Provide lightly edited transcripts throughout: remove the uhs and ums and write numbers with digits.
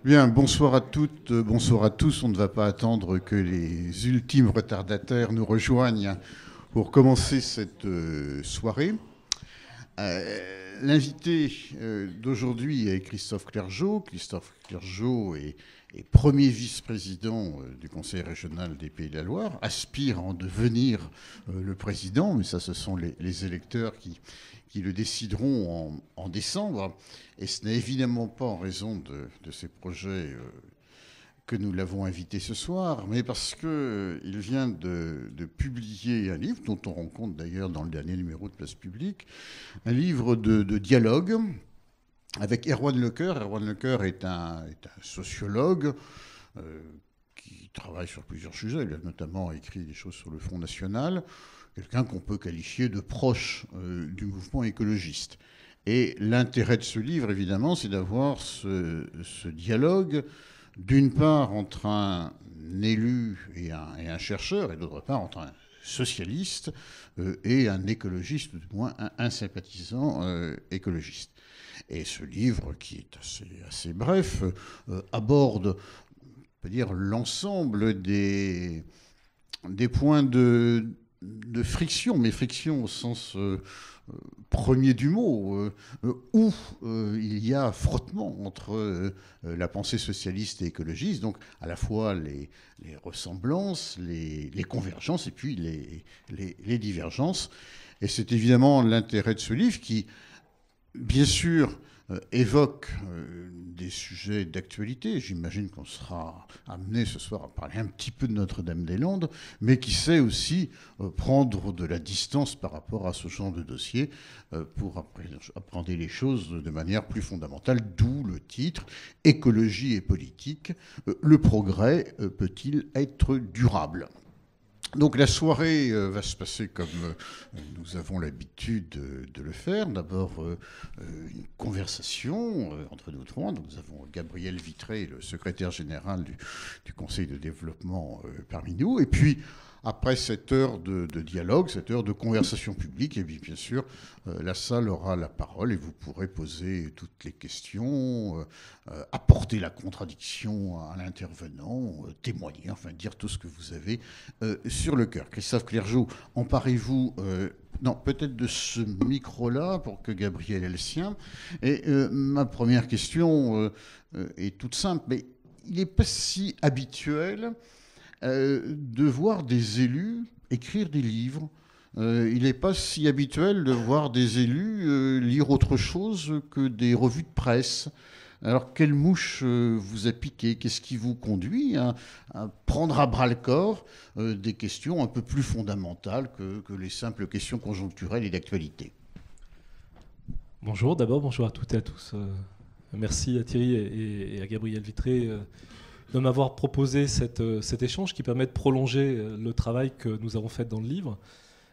Bien, bonsoir à toutes, bonsoir à tous. On ne va pas attendre que les ultimes retardataires nous rejoignent pour commencer cette soirée. L'invité d'aujourd'hui est Christophe Clergeau. Christophe Clergeau est premier vice-président du Conseil régional des Pays de la Loire, aspire à en devenir le président, mais ça, ce sont les électeurs qui le décideront en décembre. Et ce n'est évidemment pas en raison de ces projets que nous l'avons invité ce soir, mais parce qu'il vient de publier un livre, dont on rend compte d'ailleurs dans le dernier numéro de Place Publique, un livre de dialogue avec Erwan Lecoeur. Erwan Lecoeur est un sociologue euh, qui travaille sur plusieurs sujets. Il a notamment écrit des choses sur le Front National, quelqu'un qu'on peut qualifier de proche du mouvement écologiste. Et l'intérêt de ce livre, évidemment, c'est d'avoir ce dialogue, d'une part entre un élu et un chercheur, et d'autre part entre un socialiste et un écologiste, ou du moins un sympathisant écologiste. Et ce livre, qui est assez bref, aborde, on peut dire, l'ensemble des points de friction, mais friction au sens premier du mot, où il y a frottement entre la pensée socialiste et écologiste, donc à la fois les ressemblances, les convergences et puis les divergences. Et c'est évidemment l'intérêt de ce livre qui, bien sûr, évoque des sujets d'actualité. J'imagine qu'on sera amené ce soir à parler un petit peu de Notre-Dame-des-Landes, mais qui sait aussi prendre de la distance par rapport à ce genre de dossier pour appréhender les choses de manière plus fondamentale, d'où le titre « Écologie et politique, le progrès peut-il être durable ?» Donc la soirée va se passer comme nous avons l'habitude de le faire. D'abord une conversation entre nous trois. Donc, nous avons Gabriel Vitré, le secrétaire général du Conseil de développement parmi nous. Et puis après cette heure de dialogue, cette heure de conversation publique, et bien sûr, la salle aura la parole et vous pourrez poser toutes les questions, apporter la contradiction à l'intervenant, témoigner, enfin dire tout ce que vous avez sur le cœur. Christophe Clergeau, emparez-vous non, peut-être de ce micro-là pour que Gabriel ait le sien. Et ma première question est toute simple, mais il n'est pas si habituel de voir des élus écrire des livres. Il n'est pas si habituel de voir des élus lire autre chose que des revues de presse. Alors, quelle mouche vous a piqué? Qu'est-ce qui vous conduit à prendre à bras-le-corps des questions un peu plus fondamentales que les simples questions conjoncturelles et d'actualité? Bonjour, d'abord, bonjour à toutes et à tous. Merci à Thierry et à Gabriel Vitré de m'avoir proposé cet échange qui permet de prolonger le travail que nous avons fait dans le livre.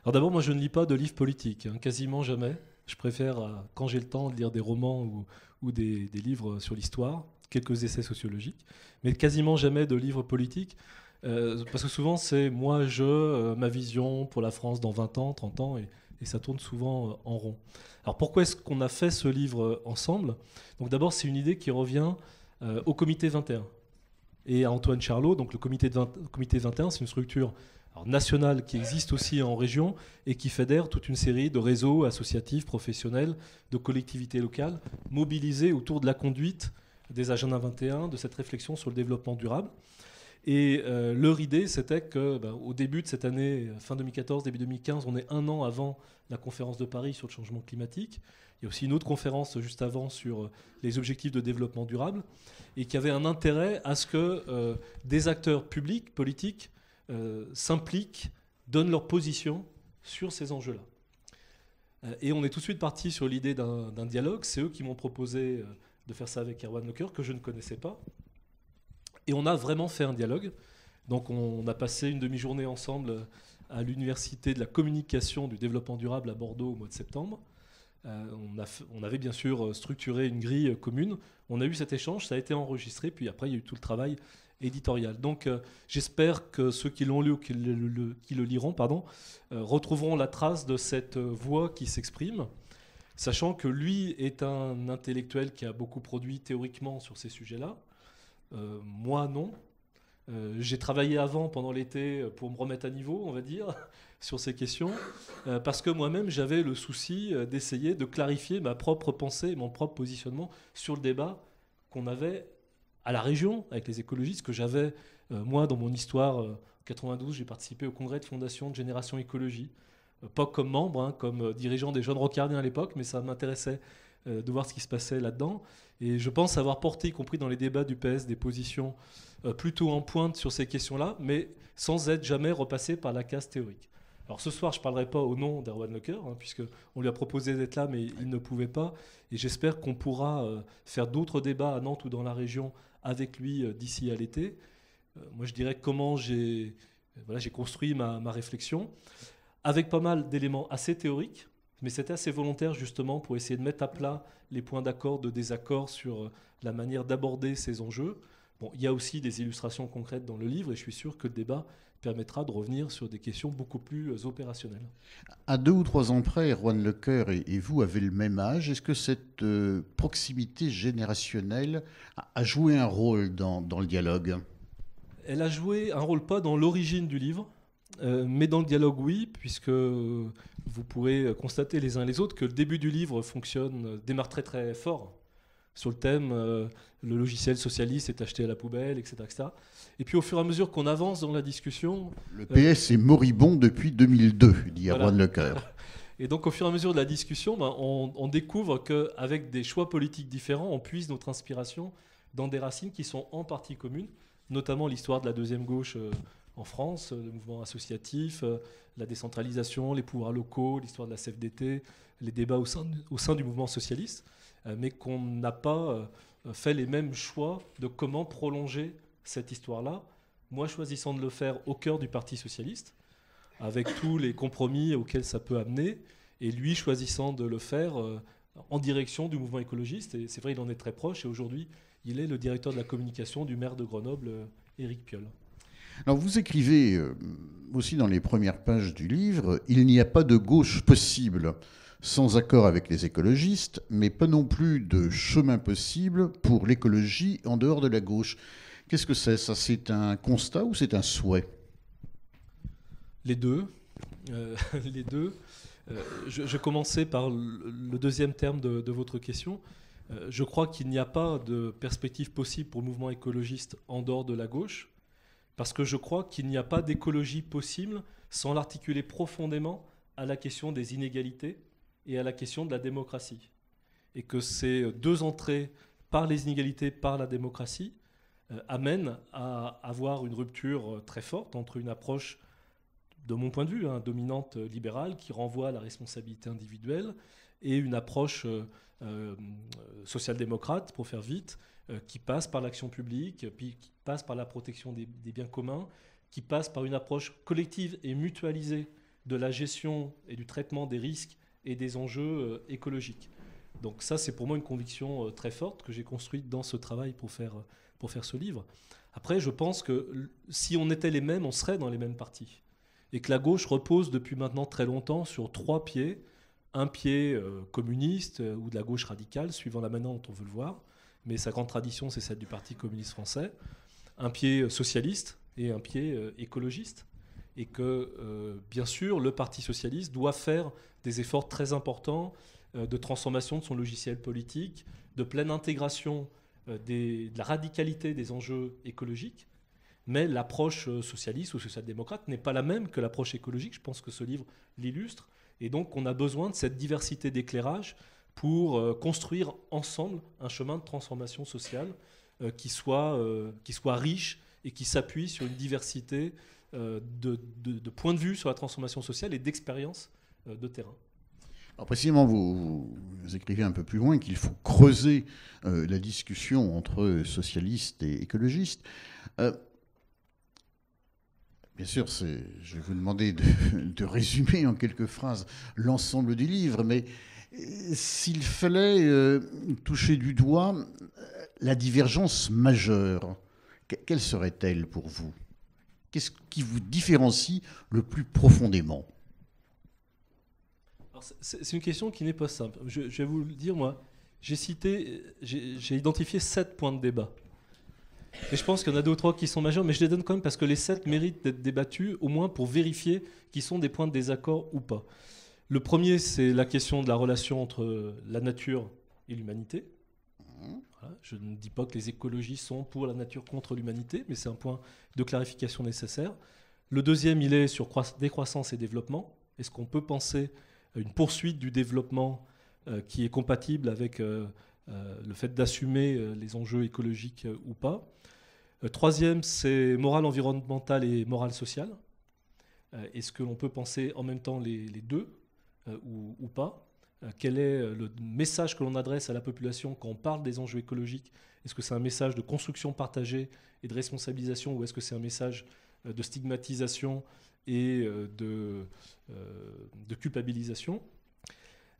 Alors d'abord, moi je ne lis pas de livres politiques, quasiment jamais. Je préfère, quand j'ai le temps, de lire des romans ou des livres sur l'histoire, quelques essais sociologiques, mais quasiment jamais de livres politiques, parce que souvent c'est moi, ma vision pour la France dans 20 ans, 30 ans, et ça tourne souvent en rond. Alors pourquoi est-ce qu'on a fait ce livre ensemble? Donc d'abord, c'est une idée qui revient au comité 21 et à Antoine Charlot. Donc le comité 21, c'est une structure nationale qui existe aussi en région et qui fédère toute une série de réseaux associatifs, professionnels, de collectivités locales mobilisés autour de la conduite des agendas 21, de cette réflexion sur le développement durable. Et leur idée, c'était qu'au début de cette année, fin 2014, début 2015, on est un an avant la conférence de Paris sur le changement climatique. Il y a aussi une autre conférence juste avant sur les objectifs de développement durable, et qui avait un intérêt à ce que des acteurs publics, politiques, s'impliquent, donnent leur position sur ces enjeux-là. Et on est tout de suite parti sur l'idée d'un dialogue. C'est eux qui m'ont proposé de faire ça avec Erwan Lecoeur, que je ne connaissais pas. Et on a vraiment fait un dialogue. Donc on a passé une demi-journée ensemble à l'Université de la communication du développement durable à Bordeaux au mois de septembre. On avait bien sûr structuré une grille commune. On a eu cet échange, ça a été enregistré, puis après il y a eu tout le travail éditorial. Donc j'espère que ceux qui l'ont lu ou qui le liront retrouveront la trace de cette voix qui s'exprime, sachant que lui est un intellectuel qui a beaucoup produit théoriquement sur ces sujets-là, Moi, non. J'ai travaillé avant, pendant l'été, pour me remettre à niveau, on va dire, sur ces questions, parce que moi-même, j'avais le souci d'essayer de clarifier ma propre pensée, mon propre positionnement sur le débat qu'on avait à la région, avec les écologistes, que j'avais, moi, dans mon histoire. En 92, j'ai participé au congrès de fondation de Génération Écologie, pas comme membre, hein, comme dirigeant des Jeunes Rocardiens à l'époque, mais ça m'intéressait de voir ce qui se passait là-dedans. Et je pense avoir porté, y compris dans les débats du PS, des positions plutôt en pointe sur ces questions-là, mais sans être jamais repassé par la case théorique. Alors ce soir, je ne parlerai pas au nom d'Erwan Lecoeur, hein, puisqu'on lui a proposé d'être là, mais il ne pouvait pas. Et j'espère qu'on pourra faire d'autres débats à Nantes ou dans la région avec lui d'ici à l'été. Moi, je dirais comment j'ai construit ma réflexion, avec pas mal d'éléments assez théoriques, mais c'était assez volontaire justement pour essayer de mettre à plat les points d'accord, de désaccord sur la manière d'aborder ces enjeux. Bon, il y a aussi des illustrations concrètes dans le livre et je suis sûr que le débat permettra de revenir sur des questions beaucoup plus opérationnelles. À 2 ou 3 ans près, Erwan Lecoeur et vous avez le même âge. Est-ce que cette proximité générationnelle a joué un rôle dans le dialogue ? Elle a joué un rôle pas dans l'origine du livre, mais dans le dialogue, oui, puisque vous pourrez constater les uns et les autres que le début du livre démarre très très fort sur le thème le logiciel socialiste est acheté à la poubelle, etc., etc. Et puis au fur et à mesure qu'on avance dans la discussion... Le PS est moribond depuis 2002, dit Erwan Lecoeur. Et donc au fur et à mesure de la discussion, on découvre qu'avec des choix politiques différents, on puise notre inspiration dans des racines qui sont en partie communes, notamment l'histoire de la deuxième gauche en France, le mouvement associatif, la décentralisation, les pouvoirs locaux, l'histoire de la CFDT, les débats au sein du mouvement socialiste, mais qu'on n'a pas fait les mêmes choix de comment prolonger cette histoire-là. Moi, choisissant de le faire au cœur du Parti socialiste, avec tous les compromis auxquels ça peut amener, et lui choisissant de le faire en direction du mouvement écologiste. Et c'est vrai, il en est très proche, et aujourd'hui, il est le directeur de la communication du maire de Grenoble, Éric Piolle. Alors vous écrivez aussi dans les premières pages du livre, il n'y a pas de gauche possible sans accord avec les écologistes, mais pas non plus de chemin possible pour l'écologie en dehors de la gauche. Qu'est-ce que c'est ça? C'est un constat ou c'est un souhait? Les deux. Les deux. Je commençais par le deuxième terme de votre question. Je crois qu'il n'y a pas de perspective possible pour le mouvement écologiste en dehors de la gauche, parce que je crois qu'il n'y a pas d'écologie possible sans l'articuler profondément à la question des inégalités et à la question de la démocratie. Et que ces deux entrées par les inégalités, par la démocratie, amènent à avoir une rupture très forte entre une approche, de mon point de vue, dominante libérale, qui renvoie à la responsabilité individuelle, et une approche social-démocrate, pour faire vite, qui passe par l'action publique, puis qui passe par la protection des biens communs, qui passe par une approche collective et mutualisée de la gestion et du traitement des risques et des enjeux écologiques. Donc ça, c'est pour moi une conviction très forte que j'ai construite dans ce travail pour faire ce livre. Après, je pense que si on était les mêmes, on serait dans les mêmes partis. Et que la gauche repose depuis maintenant très longtemps sur trois pieds. Un pied communiste ou de la gauche radicale, suivant la manière dont on veut le voir. Mais sa grande tradition, c'est celle du Parti communiste français. Un pied socialiste et un pied écologiste. Et que, bien sûr, le Parti socialiste doit faire des efforts très importants de transformation de son logiciel politique, de pleine intégration de la radicalité des enjeux écologiques. Mais l'approche socialiste ou social-démocrate n'est pas la même que l'approche écologique. Je pense que ce livre l'illustre. Et donc, on a besoin de cette diversité d'éclairage pour construire ensemble un chemin de transformation sociale qui soit riche et qui s'appuie sur une diversité de points de vue sur la transformation sociale et d'expériences de terrain. Alors précisément, vous écrivez un peu plus loin qu'il faut creuser la discussion entre socialistes et écologistes. Bien sûr, je vais vous demander de résumer en quelques phrases l'ensemble du livre, mais s'il fallait toucher du doigt la divergence majeure, quelle serait-elle pour vous? Qu'est-ce qui vous différencie le plus profondément? Alors, c'est une question qui n'est pas simple. Je vais vous le dire, moi. J'ai identifié 7 points de débat. Et je pense qu'il y en a 2 ou 3 qui sont majeurs, mais je les donne quand même parce que les 7 méritent d'être débattus, au moins pour vérifier qu'ils sont des points de désaccord ou pas. Le premier, c'est la question de la relation entre la nature et l'humanité. Voilà, je ne dis pas que les écologistes sont pour la nature contre l'humanité, mais c'est un point de clarification nécessaire. Le deuxième, il est sur décroissance et développement. Est-ce qu'on peut penser à une poursuite du développement qui est compatible avec le fait d'assumer les enjeux écologiques ou pas? Troisième, c'est morale environnementale et morale sociale. Est-ce que l'on peut penser en même temps les deux ou pas? Quel est le message que l'on adresse à la population quand on parle des enjeux écologiques? Est-ce que c'est un message de construction partagée et de responsabilisation, ou est-ce que c'est un message de stigmatisation et de culpabilisation?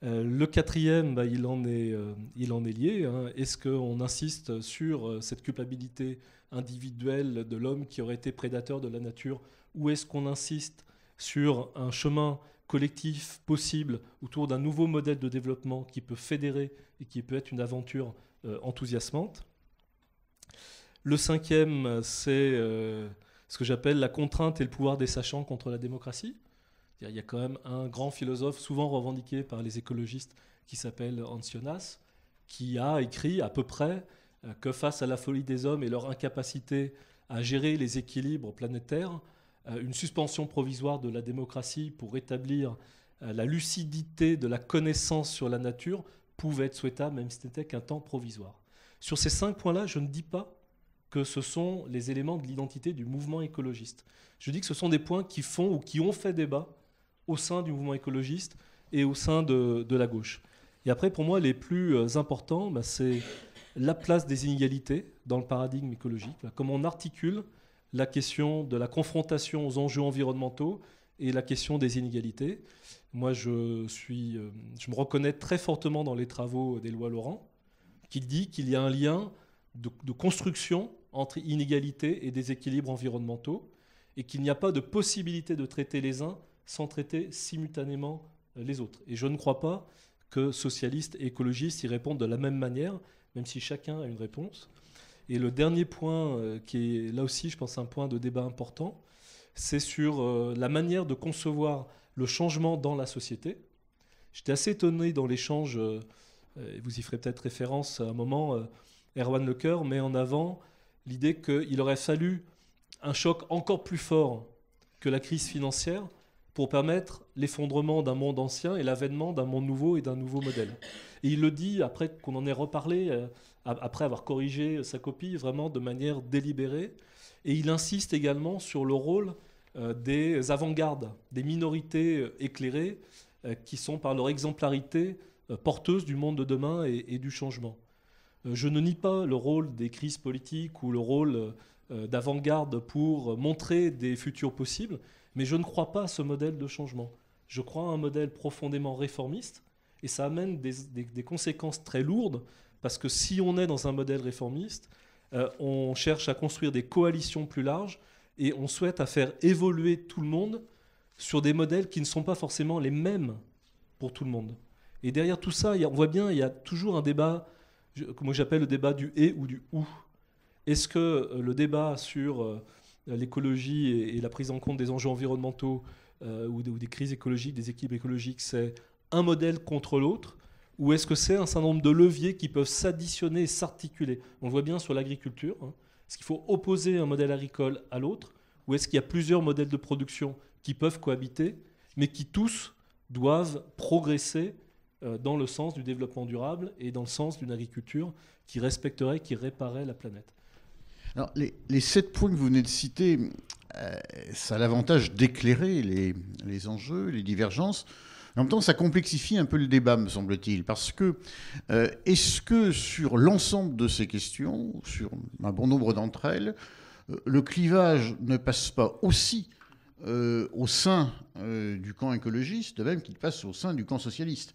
Le quatrième, il en est lié. Hein. Est-ce qu'on insiste sur cette culpabilité individuelle de l'homme qui aurait été prédateur de la nature, ou est-ce qu'on insiste sur un chemin collectif possible autour d'un nouveau modèle de développement qui peut fédérer et qui peut être une aventure enthousiasmante? Le cinquième, c'est ce que j'appelle la contrainte et le pouvoir des sachants contre la démocratie. Il y a quand même un grand philosophe, souvent revendiqué par les écologistes, qui s'appelle Hans Jonas, qui a écrit à peu près que face à la folie des hommes et leur incapacité à gérer les équilibres planétaires, une suspension provisoire de la démocratie pour rétablir la lucidité de la connaissance sur la nature pouvait être souhaitable, même si ce n'était qu'un temps provisoire. Sur ces 5 points-là, je ne dis pas que ce sont les éléments de l'identité du mouvement écologiste. Je dis que ce sont des points qui font ou qui ont fait débat au sein du mouvement écologiste et au sein de la gauche. Et après, pour moi, les plus importants, c'est la place des inégalités dans le paradigme écologique, comment on articule la question de la confrontation aux enjeux environnementaux et la question des inégalités. Moi, je me reconnais très fortement dans les travaux d'Éloi Laurent, qui dit qu'il y a un lien de construction entre inégalités et déséquilibres environnementaux, et qu'il n'y a pas de possibilité de traiter les uns sans traiter simultanément les autres. Et je ne crois pas que socialistes et écologistes y répondent de la même manière, même si chacun a une réponse. Et le dernier point, qui est là aussi, je pense, un point de débat important, c'est sur la manière de concevoir le changement dans la société. J'étais assez étonné dans l'échange, vous y ferez peut-être référence à un moment, Erwan Lecoeur met en avant l'idée qu'il aurait fallu un choc encore plus fort que la crise financière pour permettre l'effondrement d'un monde ancien et l'avènement d'un monde nouveau et d'un nouveau modèle. Et il le dit, après qu'on en ait reparlé, après avoir corrigé sa copie, vraiment de manière délibérée. Et il insiste également sur le rôle des avant-gardes, des minorités éclairées, qui sont par leur exemplarité porteuses du monde de demain et du changement. Je ne nie pas le rôle des crises politiques ou le rôle d'avant-garde pour montrer des futurs possibles, mais je ne crois pas à ce modèle de changement. Je crois à un modèle profondément réformiste, et ça amène des conséquences très lourdes, parce que si on est dans un modèle réformiste, on cherche à construire des coalitions plus larges, et on souhaite à faire évoluer tout le monde sur des modèles qui ne sont pas forcément les mêmes pour tout le monde. Et derrière tout ça, on voit bien, il y a toujours un débat, que moi j'appelle le débat du « et » ou du « ou ». Est-ce que le débat sur l'écologie et la prise en compte des enjeux environnementaux ou des crises écologiques, des équilibres écologiques, c'est un modèle contre l'autre, ou est-ce que c'est un certain nombre de leviers qui peuvent s'additionner et s'articuler? On le voit bien sur l'agriculture. Est-ce qu'il faut opposer un modèle agricole à l'autre, ou est-ce qu'il y a plusieurs modèles de production qui peuvent cohabiter, mais qui tous doivent progresser dans le sens du développement durable et dans le sens d'une agriculture qui respecterait, qui réparait la planète? Alors, les 7 points que vous venez de citer, ça a l'avantage d'éclairer les enjeux, les divergences. En même temps, ça complexifie un peu le débat, me semble-t-il, parce que est-ce que sur l'ensemble de ces questions, sur un bon nombre d'entre elles, le clivage ne passe pas aussi au sein du camp écologiste, de même qu'il passe au sein du camp socialiste?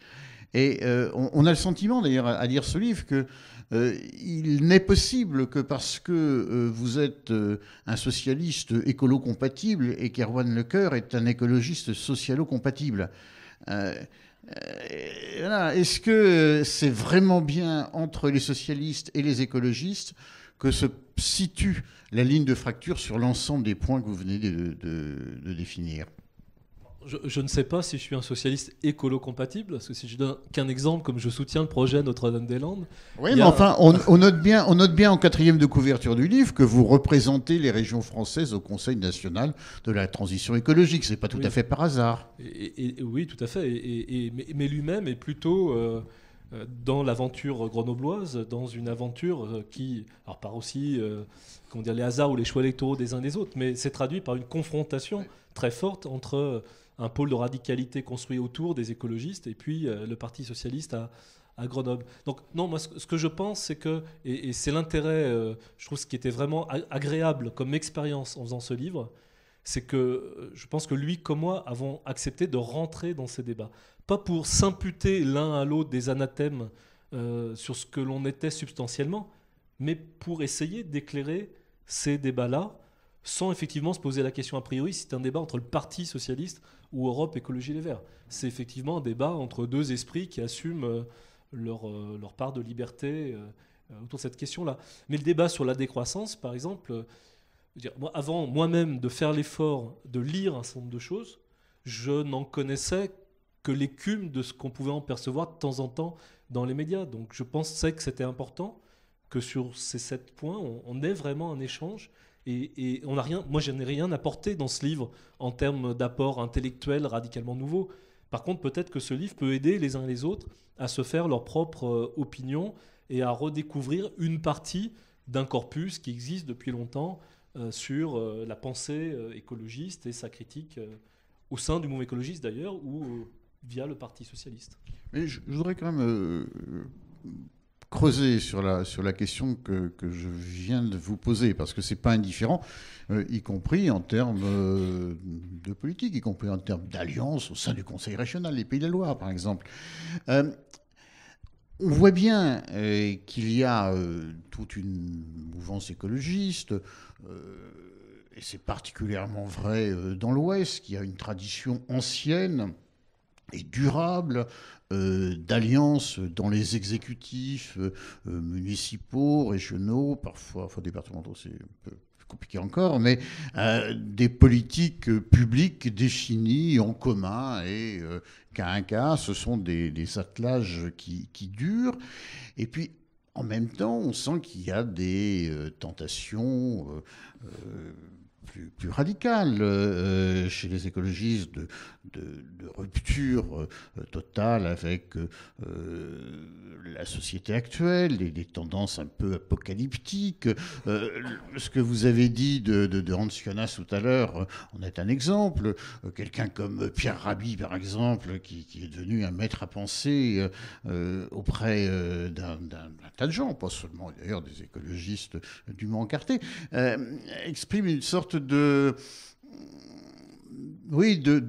Et on a le sentiment, d'ailleurs, à lire ce livre, qu'il n'est possible que parce que vous êtes un socialiste écolo-compatible et qu'Erwan Lecoeur est un écologiste socialo-compatible. Voilà. Est-ce que c'est vraiment bien entre les socialistes et les écologistes que se situe la ligne de fracture sur l'ensemble des points que vous venez de définir? Je ne sais pas si je suis un socialiste écolo-compatible, parce que si je donne qu'un exemple, comme je soutiens le projet Notre-Dame-des-Landes... Oui, mais enfin, on note bien en 4e de couverture du livre que vous représentez les régions françaises au Conseil national de la transition écologique. C'est pas tout à fait par hasard. Oui, tout à fait. Mais lui-même est plutôt dans l'aventure grenobloise, dans une aventure qui, alors par aussi, comment dire, les hasards ou les choix électoraux des uns des autres, mais c'est traduit par une confrontation très forte entre un pôle de radicalité construit autour des écologistes et puis le Parti socialiste à Grenoble. Donc non, moi ce que je pense, c'est que, et c'est l'intérêt, je trouve ce qui était vraiment agréable comme expérience en faisant ce livre, c'est que je pense que lui comme moi avons accepté de rentrer dans ces débats. Pas pour s'imputer l'un à l'autre des anathèmes sur ce que l'on était substantiellement, mais pour essayer d'éclairer ces débats-là sans effectivement se poser la question a priori si c'est un débat entre le Parti socialiste ou Europe Écologie Les Verts. C'est effectivement un débat entre deux esprits qui assument leur part de liberté autour de cette question-là. Mais le débat sur la décroissance, par exemple, moi, avant moi-même de faire l'effort de lire un certain nombre de choses, je n'en connaissais que l'écume de ce qu'on pouvait en percevoir de temps en temps dans les médias. Donc je pensais que c'était important que sur ces 7 points, on ait vraiment un échange. Et on n'a rien, moi, je n'ai rien apporté dans ce livre en termes d'apport intellectuel radicalement nouveau. Par contre, peut-être que ce livre peut aider les uns et les autres à se faire leur propre opinion et à redécouvrir une partie d'un corpus qui existe depuis longtemps sur la pensée écologiste et sa critique au sein du mouvement écologiste d'ailleurs ou via le Parti socialiste. Mais je voudrais quand même creuser sur la question que je viens de vous poser, parce que c'est pas indifférent, y compris en termes de politique, y compris en termes d'alliance au sein du Conseil régional des Pays de la Loire, par exemple. On voit bien qu'il y a toute une mouvance écologiste, et c'est particulièrement vrai dans l'Ouest, qui a une tradition ancienne et durable d'alliances dans les exécutifs municipaux, régionaux, parfois départementaux, c'est un peu plus compliqué encore, mais des politiques publiques définies en commun et cas à cas, ce sont des attelages qui durent. Et puis, en même temps, on sent qu'il y a des tentations plus radicales chez les écologistes de rupture totale avec la société actuelle, des tendances un peu apocalyptiques. Ce que vous avez dit de Hans Jonas tout à l'heure en est un exemple. Quelqu'un comme Pierre Rabhi, par exemple, qui est devenu un maître à penser auprès d'un tas de gens, pas seulement d'ailleurs des écologistes dûment encartés, exprime une sorte de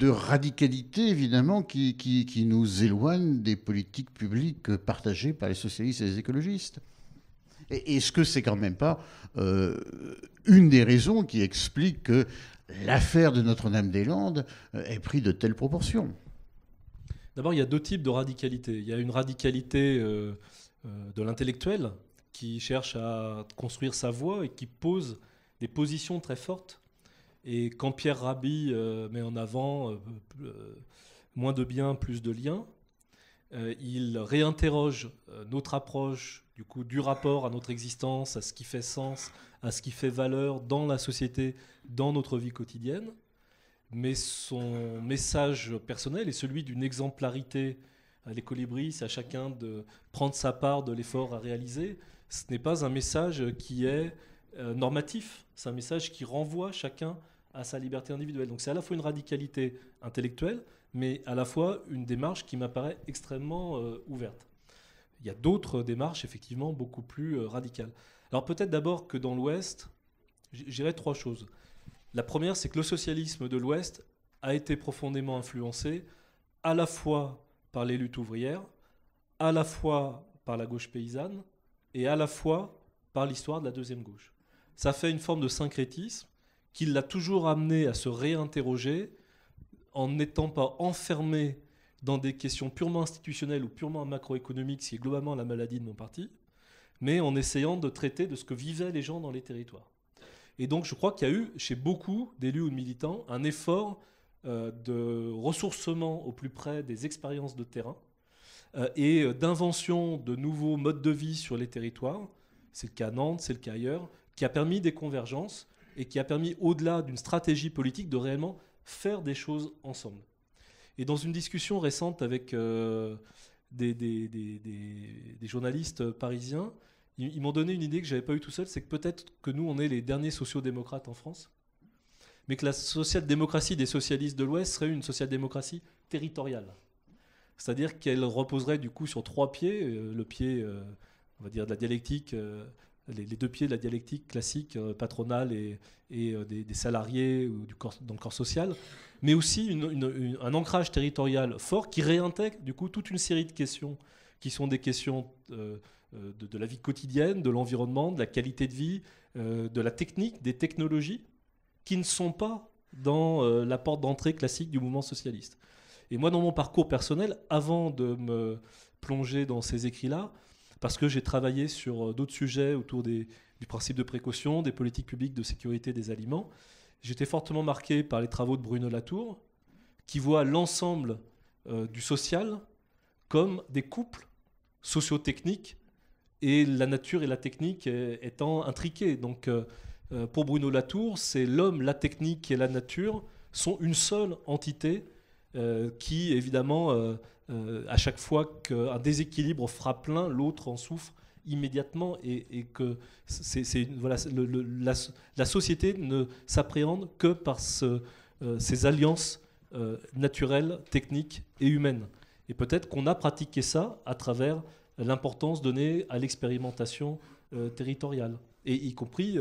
radicalité, évidemment, qui nous éloigne des politiques publiques partagées par les socialistes et les écologistes. Et est-ce que c'est quand même pas une des raisons qui explique que l'affaire de Notre-Dame-des-Landes ait pris de telles proportions? D'abord, il y a 2 types de radicalité. Il y a une radicalité de l'intellectuel qui cherche à construire sa voix et qui pose des positions très fortes. Et quand Pierre Rabhi met en avant moins de biens, plus de liens, il réinterroge notre approche du rapport à notre existence, à ce qui fait sens, à ce qui fait valeur dans la société, dans notre vie quotidienne. Mais son message personnel est celui d'une exemplarité. Les colibris, c'est à chacun de prendre sa part de l'effort à réaliser. Ce n'est pas un message qui est normatif, c'est un message qui renvoie chacun à sa liberté individuelle. Donc c'est à la fois une radicalité intellectuelle, mais à la fois une démarche qui m'apparaît extrêmement ouverte. Il y a d'autres démarches effectivement beaucoup plus radicales. Alors peut-être d'abord que dans l'Ouest, je dirais 3 choses. La première, c'est que le socialisme de l'Ouest a été profondément influencé à la fois par les luttes ouvrières, à la fois par la gauche paysanne et à la fois par l'histoire de la deuxième gauche. Ça fait une forme de syncrétisme qui l'a toujours amené à se réinterroger en n'étant pas enfermé dans des questions purement institutionnelles ou purement macroéconomiques, ce qui est globalement la maladie de mon parti, mais en essayant de traiter de ce que vivaient les gens dans les territoires. Et donc je crois qu'il y a eu, chez beaucoup d'élus ou de militants, un effort de ressourcement au plus près des expériences de terrain et d'invention de nouveaux modes de vie sur les territoires. C'est le cas à Nantes, c'est le cas ailleurs, qui a permis des convergences et qui a permis, au-delà d'une stratégie politique, de réellement faire des choses ensemble. Et dans une discussion récente avec des journalistes parisiens, ils m'ont donné une idée que je n'avais pas eue tout seul, c'est que peut-être que nous, on est les derniers sociodémocrates en France, mais que la social-démocratie des socialistes de l'Ouest serait une social-démocratie territoriale. C'est-à-dire qu'elle reposerait du coup sur 3 pieds, le pied, on va dire, de la dialectique, les 2 pieds de la dialectique classique, patronale et des salariés ou dans le corps social, mais aussi un ancrage territorial fort qui réintègre du coup toute une série de questions qui sont des questions de la vie quotidienne, de l'environnement, de la qualité de vie, de la technique, des technologies, qui ne sont pas dans la porte d'entrée classique du mouvement socialiste. Et moi, dans mon parcours personnel, avant de me plonger dans ces écrits-là, parce que j'ai travaillé sur d'autres sujets autour du principe de précaution, des politiques publiques de sécurité des aliments, j'étais fortement marqué par les travaux de Bruno Latour, qui voit l'ensemble du social comme des couples socio-techniques, et la nature et la technique étant intriquées. Donc, pour Bruno Latour, c'est l'homme, la technique et la nature sont une seule entité qui, évidemment, à chaque fois qu'un déséquilibre frappe l'un, l'autre en souffre immédiatement, et que la société ne s'appréhende que par ces alliances naturelles, techniques et humaines. Et peut-être qu'on a pratiqué ça à travers l'importance donnée à l'expérimentation territoriale. Et y compris,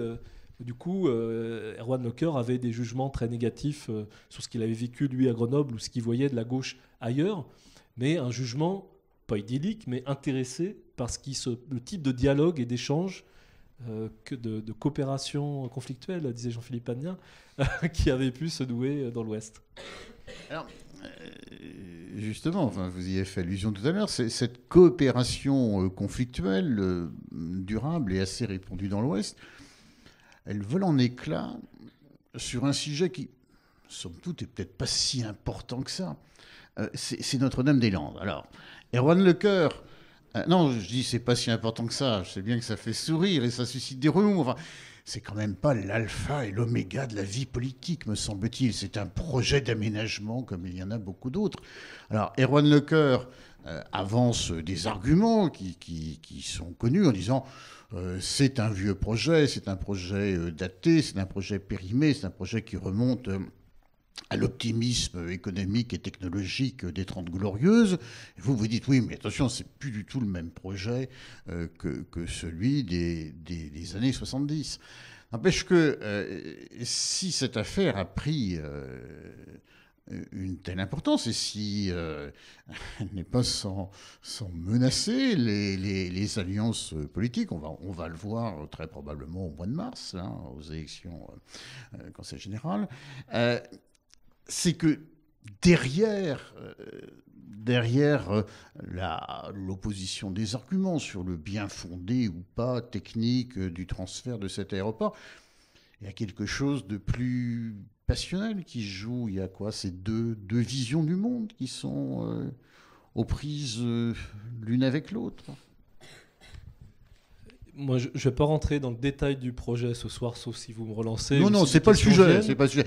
du coup, Erwan Lecoeur avait des jugements très négatifs sur ce qu'il avait vécu, lui, à Grenoble, ou ce qu'il voyait de la gauche ailleurs, mais un jugement, pas idyllique, mais intéressé par le type de dialogue et d'échange, de coopération conflictuelle, disait Jean-Philippe Agnin, qui avait pu se nouer dans l'Ouest. Alors, justement, enfin, vous y avez fait allusion tout à l'heure, cette coopération conflictuelle, durable et assez répandue dans l'Ouest, elle vole en éclats sur un sujet qui, somme toute, est peut-être pas si important que ça. C'est Notre-Dame-des-Landes. Alors, Erwan Lecoeur, non, je dis c'est pas si important que ça, je sais bien que ça fait sourire et ça suscite des remous, enfin, c'est quand même pas l'alpha et l'oméga de la vie politique, me semble-t-il. C'est un projet d'aménagement comme il y en a beaucoup d'autres. Alors, Erwan Lecoeur avance des arguments qui sont connus en disant c'est un vieux projet, c'est un projet daté, c'est un projet périmé, c'est un projet qui remonte à l'optimisme économique et technologique des 30 Glorieuses. Et vous dites, oui, mais attention, c'est plus du tout le même projet que celui des années 70. N'empêche que si cette affaire a pris une telle importance, et si elle n'est pas sans menacer les alliances politiques, on va le voir très probablement au mois de mars, hein, aux élections Conseil général, c'est que derrière l'opposition des arguments sur le bien fondé ou pas technique du transfert de cet aéroport, il y a quelque chose de plus passionnel qui joue. Il y a quoi? Ces deux visions du monde qui sont aux prises l'une avec l'autre. Moi, je ne vais pas rentrer dans le détail du projet ce soir, sauf si vous me relancez. Non, c'est pas le sujet. C'est pas le sujet.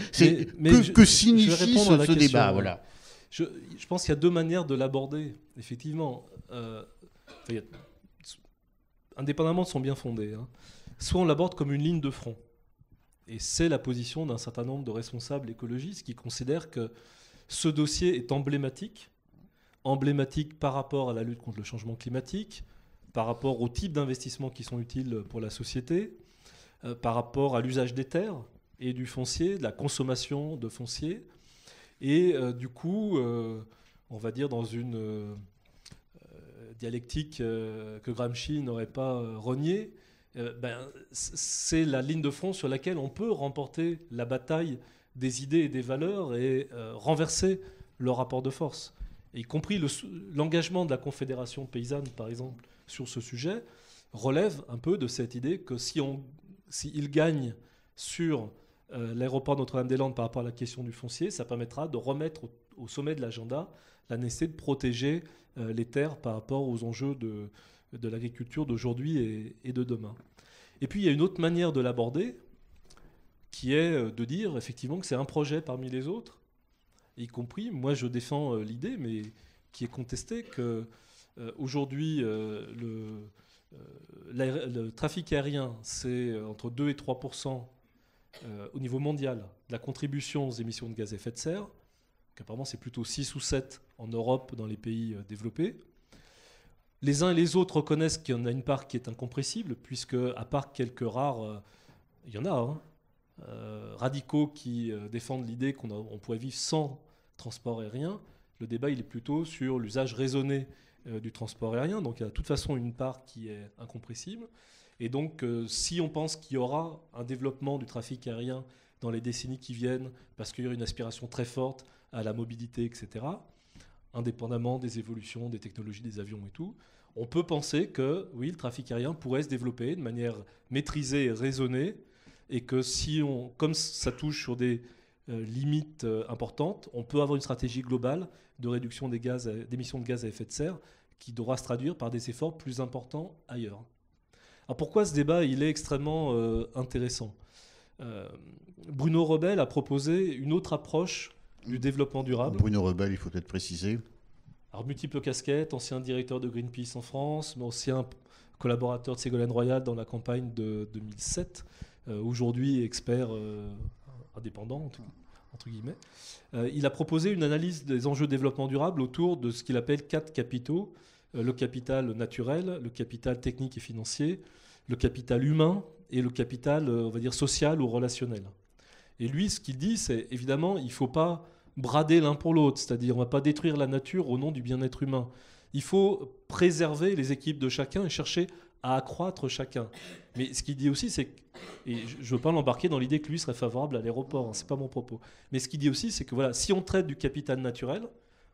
Que signifie ce débat, voilà. Je pense qu'il y a 2 manières de l'aborder, effectivement. Indépendamment de son bien fondé. Hein. Soit on l'aborde comme une ligne de front. Et c'est la position d'un certain nombre de responsables écologistes qui considèrent que ce dossier est emblématique par rapport à la lutte contre le changement climatique, par rapport au type d'investissements qui sont utiles pour la société, par rapport à l'usage des terres et du foncier, de la consommation de foncier. Et du coup, on va dire dans une dialectique que Gramsci n'aurait pas reniée, c'est la ligne de front sur laquelle on peut remporter la bataille des idées et des valeurs et renverser le rapport de force. Et y compris l'engagement de la Confédération paysanne, par exemple, sur ce sujet, relève un peu de cette idée que s'il gagne sur l'aéroport Notre-Dame-des-Landes par rapport à la question du foncier, ça permettra de remettre au sommet de l'agenda la nécessité de protéger les terres par rapport aux enjeux de l'agriculture d'aujourd'hui et de demain. Et puis il y a une autre manière de l'aborder, qui est de dire effectivement que c'est un projet parmi les autres, y compris, moi je défends l'idée, mais qui est contestée, qu'aujourd'hui le trafic aérien, c'est entre 2 et 3% au niveau mondial de la contribution aux émissions de gaz à effet de serre, qu'apparemment c'est plutôt 6 ou 7 en Europe, dans les pays développés. Les uns et les autres reconnaissent qu'il y en a une part qui est incompressible, puisque, à part quelques rares, il y en a, radicaux qui défendent l'idée qu'on pourrait vivre sans transport aérien. Le débat, il est plutôt sur l'usage raisonné du transport aérien. Donc il y a de toute façon une part qui est incompressible. Et donc si on pense qu'il y aura un développement du trafic aérien dans les décennies qui viennent, parce qu'il y aura une aspiration très forte à la mobilité, etc., indépendamment des évolutions des technologies des avions et tout, on peut penser que oui, le trafic aérien pourrait se développer de manière maîtrisée et raisonnée, et que comme ça touche sur des limites importantes, on peut avoir une stratégie globale de réduction d'émissions de gaz à effet de serre qui devra se traduire par des efforts plus importants ailleurs. Alors pourquoi ce débat il est extrêmement intéressant ? Bruno Rebel a proposé une autre approche du développement durable. Bruno Rebel, il faut peut-être préciser. Alors multiples casquettes, ancien directeur de Greenpeace en France, mais ancien collaborateur de Ségolène Royal dans la campagne de 2007, aujourd'hui expert indépendant, entre guillemets. Il a proposé une analyse des enjeux de développement durable autour de ce qu'il appelle 4 capitaux. Le capital naturel, le capital technique et financier, le capital humain et le capital, on va dire, social ou relationnel. Et lui, ce qu'il dit, c'est évidemment, il ne faut pas brader l'un pour l'autre, c'est-à-dire on ne va pas détruire la nature au nom du bien-être humain. Il faut préserver les équipes de chacun et chercher à accroître chacun. Mais ce qu'il dit aussi, c'est que, et je ne veux pas l'embarquer dans l'idée que lui serait favorable à l'aéroport, ce n'est pas mon propos, mais ce qu'il dit aussi, c'est que voilà, si on traite du capital naturel,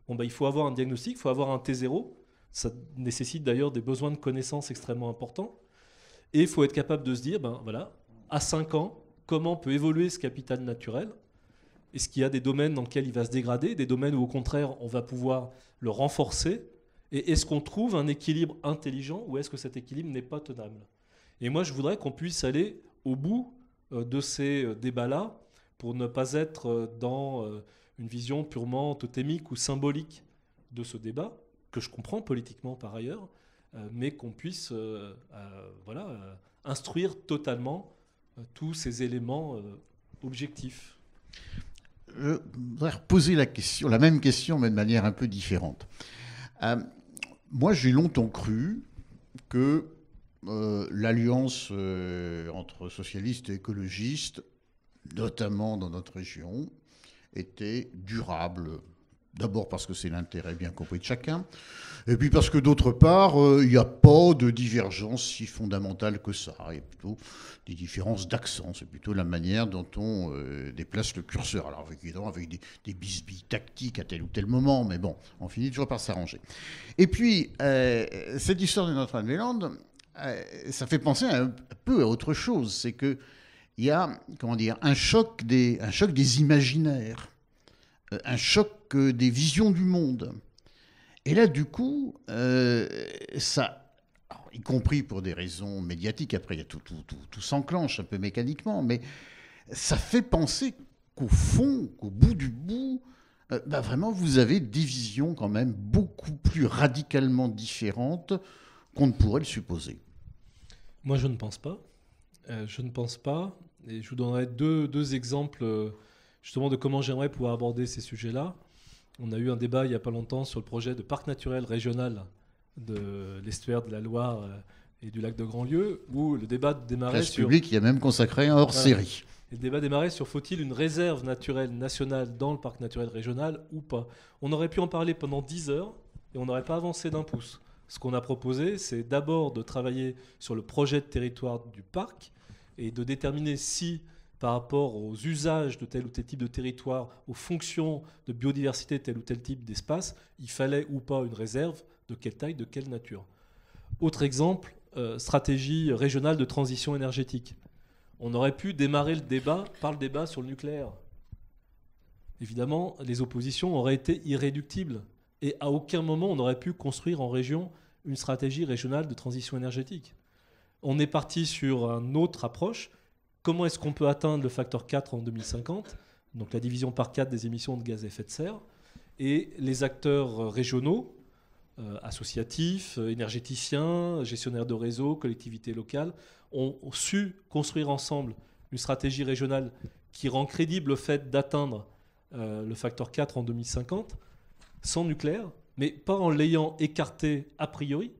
il faut avoir un diagnostic, il faut avoir un T0, ça nécessite d'ailleurs des besoins de connaissances extrêmement importants, et il faut être capable de se dire, à 5 ans, comment peut évoluer ce capital naturel ? Est-ce qu'il y a des domaines dans lesquels il va se dégrader, des domaines où au contraire on va pouvoir le renforcer ? Et est-ce qu'on trouve un équilibre intelligent ou est-ce que cet équilibre n'est pas tenable ? Et moi je voudrais qu'on puisse aller au bout de ces débats-là pour ne pas être dans une vision purement totémique ou symbolique de ce débat, que je comprends politiquement par ailleurs, mais qu'on puisse instruire totalement tous ces éléments objectifs. Je voudrais reposer la même question, mais de manière un peu différente. Moi, j'ai longtemps cru que l'alliance entre socialistes et écologistes, notamment dans notre région, était durable. D'abord parce que c'est l'intérêt bien compris de chacun, et puis parce que d'autre part, il n'y a pas de divergence si fondamentale que ça. Il y a plutôt des différences d'accent, c'est plutôt la manière dont on déplace le curseur. Alors évidemment avec des bisbilles tactiques à tel ou tel moment, mais bon, on finit toujours par s'arranger. Et puis, cette histoire de Notre-Dame-des-Landes, ça fait penser un peu à autre chose. C'est qu'il y a, un choc des imaginaires, un choc des visions du monde. Et là, du coup, ça, alors, y compris pour des raisons médiatiques, après, tout s'enclenche un peu mécaniquement, mais ça fait penser qu'au fond, qu'au bout du bout, vraiment, vous avez des visions quand même beaucoup plus radicalement différentes qu'on ne pourrait le supposer. Moi, je ne pense pas. Je ne pense pas. Et je vous donnerai deux exemples justement de comment j'aimerais pouvoir aborder ces sujets-là. On a eu un débat il n'y a pas longtemps sur le projet de parc naturel régional de l'estuaire de la Loire et du lac de Grandlieu, où le débat démarrait Place publique, il y a même consacré un hors-série. Le débat démarrait sur faut-il une réserve naturelle nationale dans le parc naturel régional ou pas. On aurait pu en parler pendant 10 heures et on n'aurait pas avancé d'un pouce. Ce qu'on a proposé, c'est d'abord de travailler sur le projet de territoire du parc et de déterminer si, par rapport aux usages de tel ou tel type de territoire, aux fonctions de biodiversité de tel ou tel type d'espace, il fallait ou pas une réserve, de quelle taille, de quelle nature. Autre exemple, stratégie régionale de transition énergétique. On aurait pu démarrer le débat par le débat sur le nucléaire. Évidemment, les oppositions auraient été irréductibles. Et à aucun moment, on aurait pu construire en région une stratégie régionale de transition énergétique. On est parti sur une autre approche. Comment est-ce qu'on peut atteindre le facteur 4 en 2050 ? Donc la division par 4 des émissions de gaz à effet de serre. Et les acteurs régionaux, associatifs, énergéticiens, gestionnaires de réseaux, collectivités locales, ont su construire ensemble une stratégie régionale qui rend crédible le fait d'atteindre le facteur 4 en 2050, sans nucléaire, mais pas en l'ayant écarté a priori,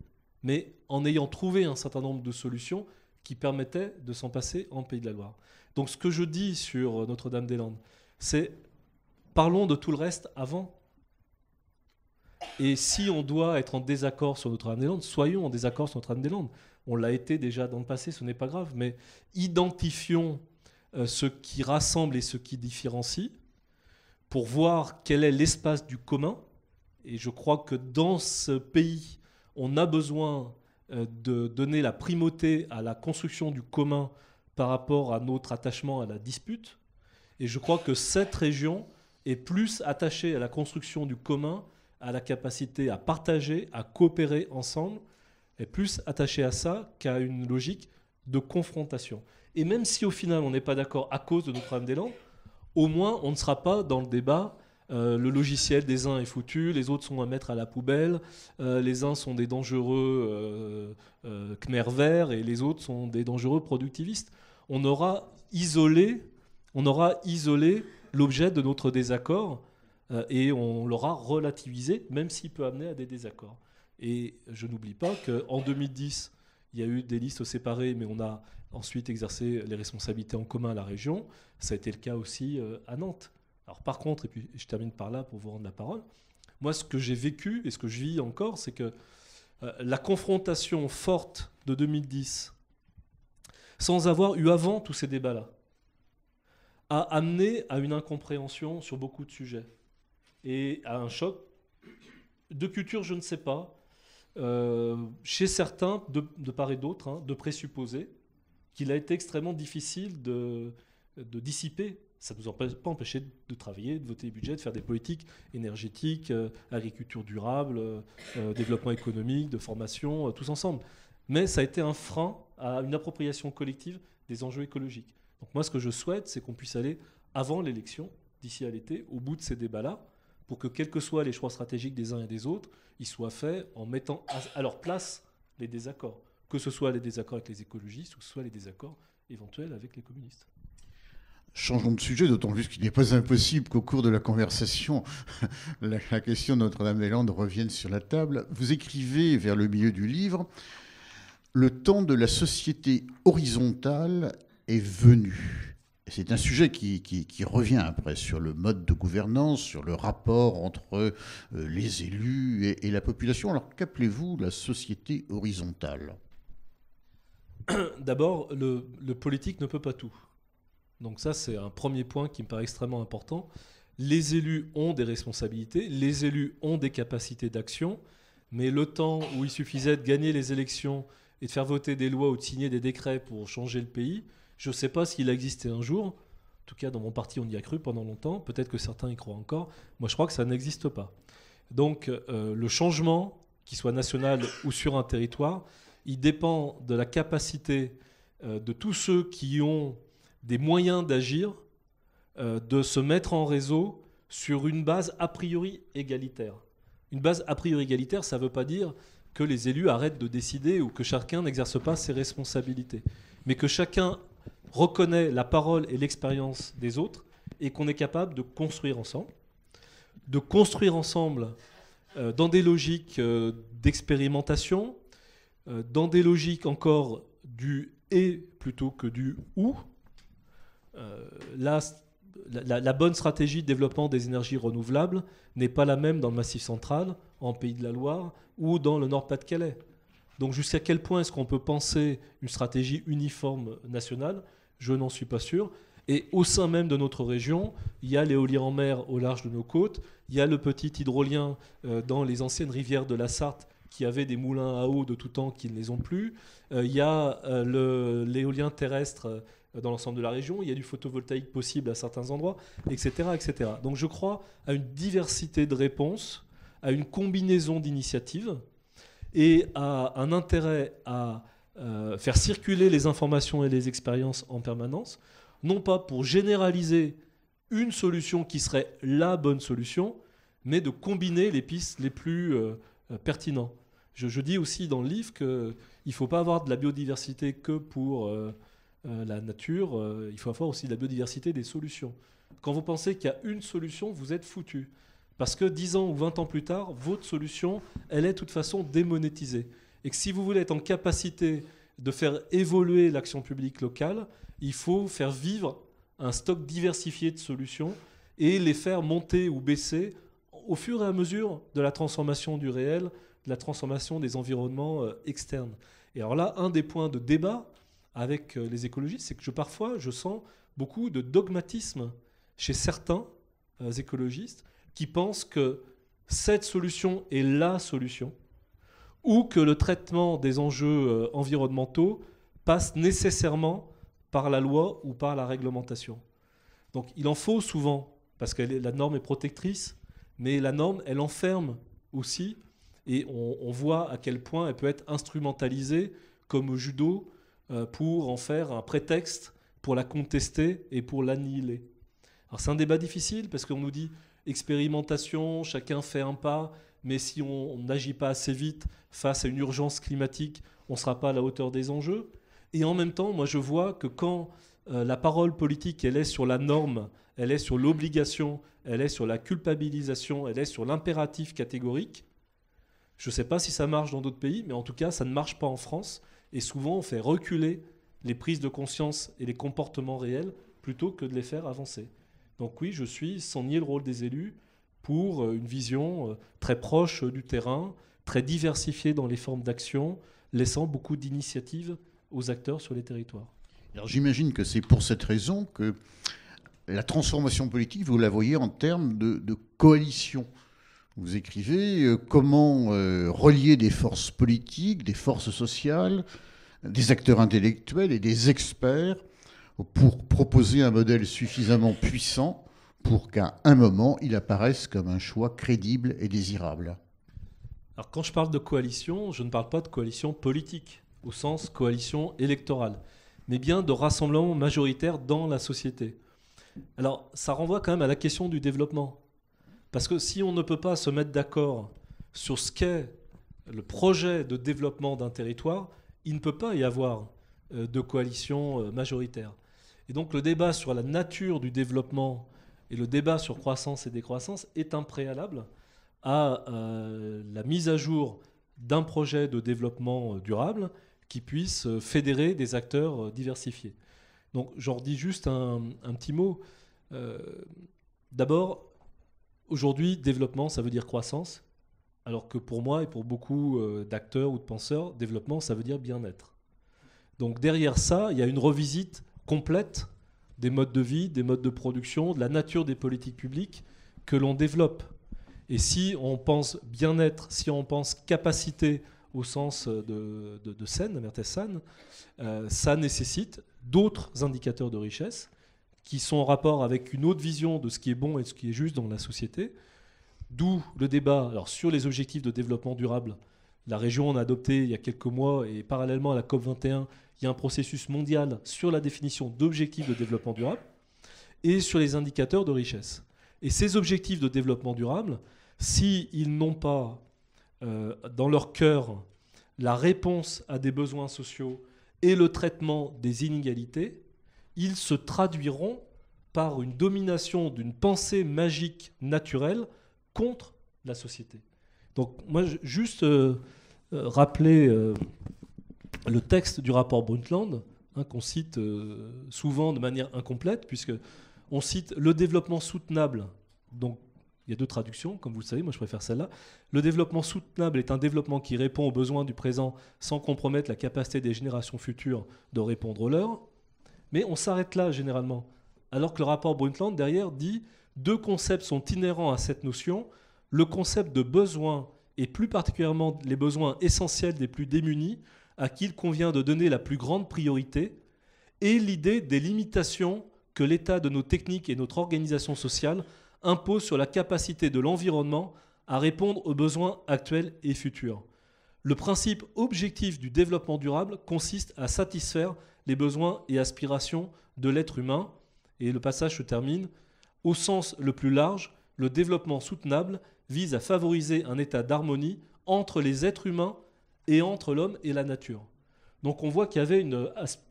mais en ayant trouvé un certain nombre de solutions qui permettaient de s'en passer en Pays de la Loire. Donc ce que je dis sur Notre-Dame-des-Landes, c'est parlons de tout le reste avant. Et si on doit être en désaccord sur Notre-Dame-des-Landes, soyons en désaccord sur Notre-Dame-des-Landes. On l'a été déjà dans le passé, ce n'est pas grave, mais identifions ce qui rassemble et ce qui différencie pour voir quel est l'espace du commun. Et je crois que dans ce pays, on a besoin de donner la primauté à la construction du commun par rapport à notre attachement à la dispute. Et je crois que cette région est plus attachée à la construction du commun, à la capacité à partager, à coopérer ensemble, est plus attachée à ça qu'à une logique de confrontation. Et même si au final on n'est pas d'accord à cause de Notre-Dame-des-Landes, au moins on ne sera pas dans le débat le logiciel des uns est foutu, les autres sont à mettre à la poubelle, les uns sont des dangereux Khmer verts et les autres sont des dangereux productivistes. On aura isolé l'objet de notre désaccord et on l'aura relativisé, même s'il peut amener à des désaccords. Et je n'oublie pas qu'en 2010, il y a eu des listes séparées, mais on a ensuite exercé les responsabilités en commun à la région. Ça a été le cas aussi à Nantes. Alors par contre, et puis je termine par là pour vous rendre la parole, moi ce que j'ai vécu et ce que je vis encore, c'est que la confrontation forte de 2010, sans avoir eu avant tous ces débats-là, a amené à une incompréhension sur beaucoup de sujets et à un choc de culture, je ne sais pas, chez certains, de part et d'autre, de présupposer qu'il a été extrêmement difficile de dissiper. Ça ne nous a pas empêché de travailler, de voter les budgets, de faire des politiques énergétiques, agriculture durable, développement économique, de formation, tous ensemble. Mais ça a été un frein à une appropriation collective des enjeux écologiques. Donc moi, ce que je souhaite, c'est qu'on puisse aller avant l'élection, d'ici à l'été, au bout de ces débats-là, pour que, quels que soient les choix stratégiques des uns et des autres, ils soient faits en mettant à leur place les désaccords. Que ce soit les désaccords avec les écologistes ou que ce soit les désaccords éventuels avec les communistes. Changeons de sujet, d'autant plus qu'il n'est pas impossible qu'au cours de la conversation, la question de Notre-Dame-des-Landes revienne sur la table. Vous écrivez vers le milieu du livre « Le temps de la société horizontale est venu ». C'est un sujet qui revient après sur le mode de gouvernance, sur le rapport entre les élus et la population. Alors qu'appelez-vous la société horizontale ? D'abord, le politique ne peut pas tout. Donc ça, c'est un premier point qui me paraît extrêmement important. Les élus ont des responsabilités, les élus ont des capacités d'action, mais le temps où il suffisait de gagner les élections et de faire voter des lois ou de signer des décrets pour changer le pays, je ne sais pas s'il a existé un jour. En tout cas, dans mon parti, on y a cru pendant longtemps. Peut-être que certains y croient encore. Moi, je crois que ça n'existe pas. Donc, le changement, qu'il soit national ou sur un territoire, il dépend de la capacité de tous ceux qui ont des moyens d'agir, de se mettre en réseau sur une base a priori égalitaire. Une base a priori égalitaire, ça ne veut pas dire que les élus arrêtent de décider ou que chacun n'exerce pas ses responsabilités, mais que chacun reconnaît la parole et l'expérience des autres et qu'on est capable de construire ensemble dans des logiques d'expérimentation, dans des logiques encore du « et » plutôt que du « ou ». La bonne stratégie de développement des énergies renouvelables n'est pas la même dans le Massif central, en Pays de la Loire ou dans le Nord-Pas-de-Calais. Donc jusqu'à quel point est-ce qu'on peut penser une stratégie uniforme nationale ? Je n'en suis pas sûr. Et au sein même de notre région, il y a l'éolien en mer au large de nos côtes, il y a le petit hydrolien dans les anciennes rivières de la Sarthe qui avaient des moulins à eau de tout temps qui ne les ont plus. Il y a l'éolien terrestre dans l'ensemble de la région. Il y a du photovoltaïque possible à certains endroits, etc., etc. Donc je crois à une diversité de réponses, à une combinaison d'initiatives et à un intérêt à faire circuler les informations et les expériences en permanence, non pas pour généraliser une solution qui serait la bonne solution, mais de combiner les pistes les plus pertinentes. Je dis aussi dans le livre qu'il ne faut pas avoir de la biodiversité que pour la nature, il faut avoir aussi de la biodiversité des solutions. Quand vous pensez qu'il y a une solution, vous êtes foutu. Parce que 10 ans ou 20 ans plus tard, votre solution, elle est de toute façon démonétisée. Et que si vous voulez être en capacité de faire évoluer l'action publique locale, il faut faire vivre un stock diversifié de solutions et les faire monter ou baisser au fur et à mesure de la transformation du réel, de la transformation des environnements externes. Et alors là, un des points de débat avec les écologistes, c'est que parfois, je sens beaucoup de dogmatisme chez certains écologistes qui pensent que cette solution est la solution, ou que le traitement des enjeux environnementaux passe nécessairement par la loi ou par la réglementation. Donc il en faut souvent, parce que la norme est protectrice, mais la norme, elle enferme aussi, et on voit à quel point elle peut être instrumentalisée, comme au judo, pour en faire un prétexte pour la contester et pour l'annihiler. Alors c'est un débat difficile, parce qu'on nous dit expérimentation, chacun fait un pas, mais si on n'agit pas assez vite face à une urgence climatique, on ne sera pas à la hauteur des enjeux. Et en même temps, moi je vois que quand la parole politique, elle est sur la norme, elle est sur l'obligation, elle est sur la culpabilisation, elle est sur l'impératif catégorique, je ne sais pas si ça marche dans d'autres pays, mais en tout cas, ça ne marche pas en France. Et souvent, on fait reculer les prises de conscience et les comportements réels plutôt que de les faire avancer. Donc oui, je suis, sans nier le rôle des élus, pour une vision très proche du terrain, très diversifiée dans les formes d'action, laissant beaucoup d'initiatives aux acteurs sur les territoires. Alors j'imagine que c'est pour cette raison que la transformation politique, vous la voyez en termes de coalition. Vous écrivez comment relier des forces politiques, des forces sociales, des acteurs intellectuels et des experts pour proposer un modèle suffisamment puissant pour qu'à un moment, il apparaisse comme un choix crédible et désirable. Alors quand je parle de coalition, je ne parle pas de coalition politique, au sens coalition électorale, mais bien de rassemblement majoritaire dans la société. Alors ça renvoie quand même à la question du développement. Parce que si on ne peut pas se mettre d'accord sur ce qu'est le projet de développement d'un territoire, il ne peut pas y avoir de coalition majoritaire. Et donc le débat sur la nature du développement et le débat sur croissance et décroissance est un préalable à la mise à jour d'un projet de développement durable qui puisse fédérer des acteurs diversifiés. Donc j'en redis juste un petit mot. D'abord, aujourd'hui, développement, ça veut dire croissance, alors que pour moi et pour beaucoup d'acteurs ou de penseurs, développement, ça veut dire bien-être. Donc derrière ça, il y a une revisite complète des modes de vie, des modes de production, de la nature des politiques publiques que l'on développe. Et si on pense bien-être, si on pense capacité au sens de Sen, Amartya Sen, ça nécessite d'autres indicateurs de richesse qui sont en rapport avec une autre vision de ce qui est bon et de ce qui est juste dans la société. D'où le débat alors, sur les objectifs de développement durable. La région en a adopté il y a quelques mois et parallèlement à la COP21, il y a un processus mondial sur la définition d'objectifs de développement durable et sur les indicateurs de richesse. Et ces objectifs de développement durable, s'ils n'ont pas dans leur cœur la réponse à des besoins sociaux et le traitement des inégalités, ils se traduiront par une domination d'une pensée magique naturelle contre la société. Donc moi, juste rappeler le texte du rapport Brundtland, qu'on cite souvent de manière incomplète, puisqu'on cite le développement soutenable. Donc il y a deux traductions, comme vous le savez, moi je préfère celle-là. Le développement soutenable est un développement qui répond aux besoins du présent sans compromettre la capacité des générations futures de répondre aux leurs. Mais on s'arrête là généralement. Alors que le rapport Brundtland, derrière, dit deux concepts sont inhérents à cette notion. Le concept de besoin et plus particulièrement les besoins essentiels des plus démunis, à qui il convient de donner la plus grande priorité, et l'idée des limitations que l'état de nos techniques et notre organisation sociale impose sur la capacité de l'environnement à répondre aux besoins actuels et futurs. Le principe objectif du développement durable consiste à satisfaire les besoins et aspirations de l'être humain. Et le passage se termine. Au sens le plus large, le développement soutenable vise à favoriser un état d'harmonie entre les êtres humains et entre l'homme et la nature. Donc on voit qu'il y avait une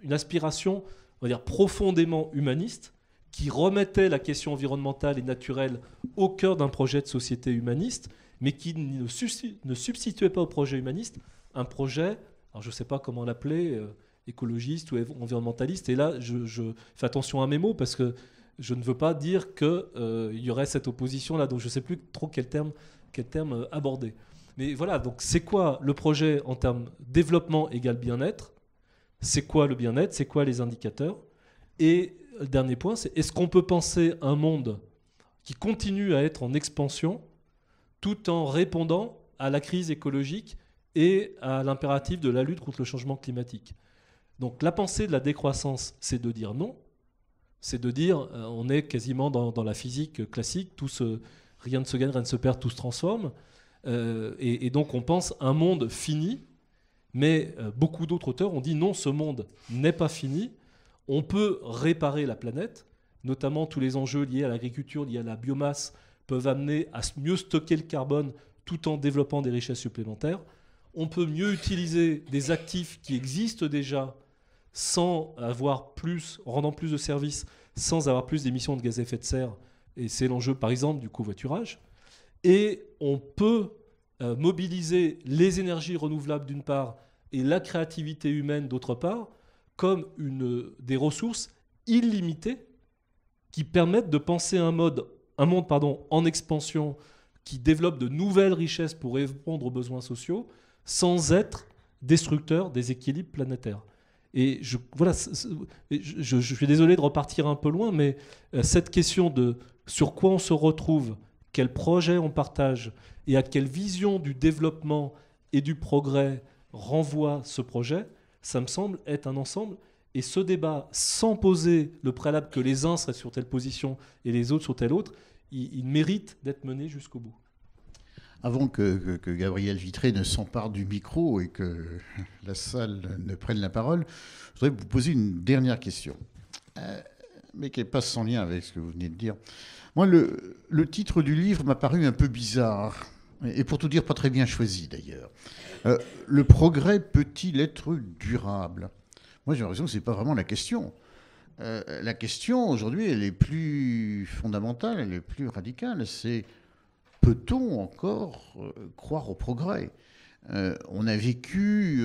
aspiration, on va dire, profondément humaniste, qui remettait la question environnementale et naturelle au cœur d'un projet de société humaniste, mais qui ne substituait pas au projet humaniste un projet, alors je ne sais pas comment l'appeler, écologiste ou environnementaliste. Et là, je fais attention à mes mots parce que je ne veux pas dire qu'il y aurait cette opposition-là. Donc je ne sais plus trop quel terme aborder. Mais voilà, donc c'est quoi le projet en termes développement égale bien-être? C'est quoi le bien-être? C'est quoi les indicateurs? Et le dernier point, c'est est-ce qu'on peut penser un monde qui continue à être en expansion tout en répondant à la crise écologique et à l'impératif de la lutte contre le changement climatique? Donc la pensée de la décroissance, c'est de dire non. C'est de dire, on est quasiment dans la physique classique, rien ne se gagne, rien ne se perd, tout se transforme. Et donc on pense un monde fini, mais beaucoup d'autres auteurs ont dit non, ce monde n'est pas fini. On peut réparer la planète, notamment tous les enjeux liés à l'agriculture, liés à la biomasse, peuvent amener à mieux stocker le carbone tout en développant des richesses supplémentaires. On peut mieux utiliser des actifs qui existent déjà sans avoir rendant plus de services, sans avoir plus d'émissions de gaz à effet de serre. Et c'est l'enjeu, par exemple, du covoiturage. Et on peut mobiliser les énergies renouvelables d'une part et la créativité humaine d'autre part comme des ressources illimitées qui permettent de penser un monde en expansion qui développe de nouvelles richesses pour répondre aux besoins sociaux sans être destructeur des équilibres planétaires. Et je suis désolé de repartir un peu loin, mais cette question de sur quoi on se retrouve, quel projet on partage et à quelle vision du développement et du progrès renvoie ce projet, ça me semble être un ensemble. Et ce débat, sans poser le préalable que les uns seraient sur telle position et les autres sur telle autre, il mérite d'être mené jusqu'au bout. Avant que Gabriel Vitré ne s'empare du micro et que la salle ne prenne la parole, je voudrais vous poser une dernière question, mais qui n'est pas sans lien avec ce que vous venez de dire. Moi, le titre du livre m'a paru un peu bizarre, et pour tout dire, pas très bien choisi d'ailleurs. Le progrès peut-il être durable ? Moi, j'ai l'impression que ce n'est pas vraiment la question. La question, aujourd'hui, elle est plus fondamentale, elle est plus radicale. C'est peut-on encore croire au progrès ? On a vécu,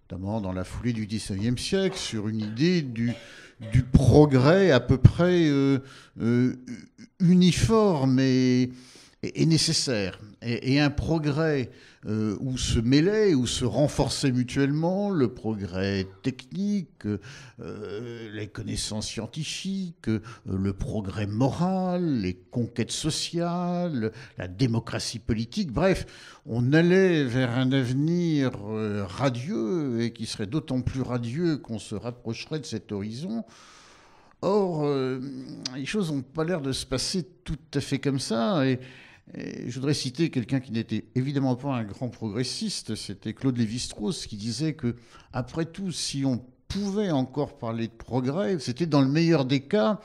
notamment dans la foulée du XIXe siècle, sur une idée du progrès à peu près uniforme et nécessaire. Et un progrès où se mêlaient, où se renforçaient mutuellement le progrès technique, les connaissances scientifiques, le progrès moral, les conquêtes sociales, la démocratie politique. Bref, on allait vers un avenir radieux et qui serait d'autant plus radieux qu'on se rapprocherait de cet horizon. Or, les choses n'ont pas l'air de se passer tout à fait comme ça. Et je voudrais citer quelqu'un qui n'était évidemment pas un grand progressiste, c'était Claude Lévi-Strauss, qui disait que, après tout, si on pouvait encore parler de progrès, c'était dans le meilleur des cas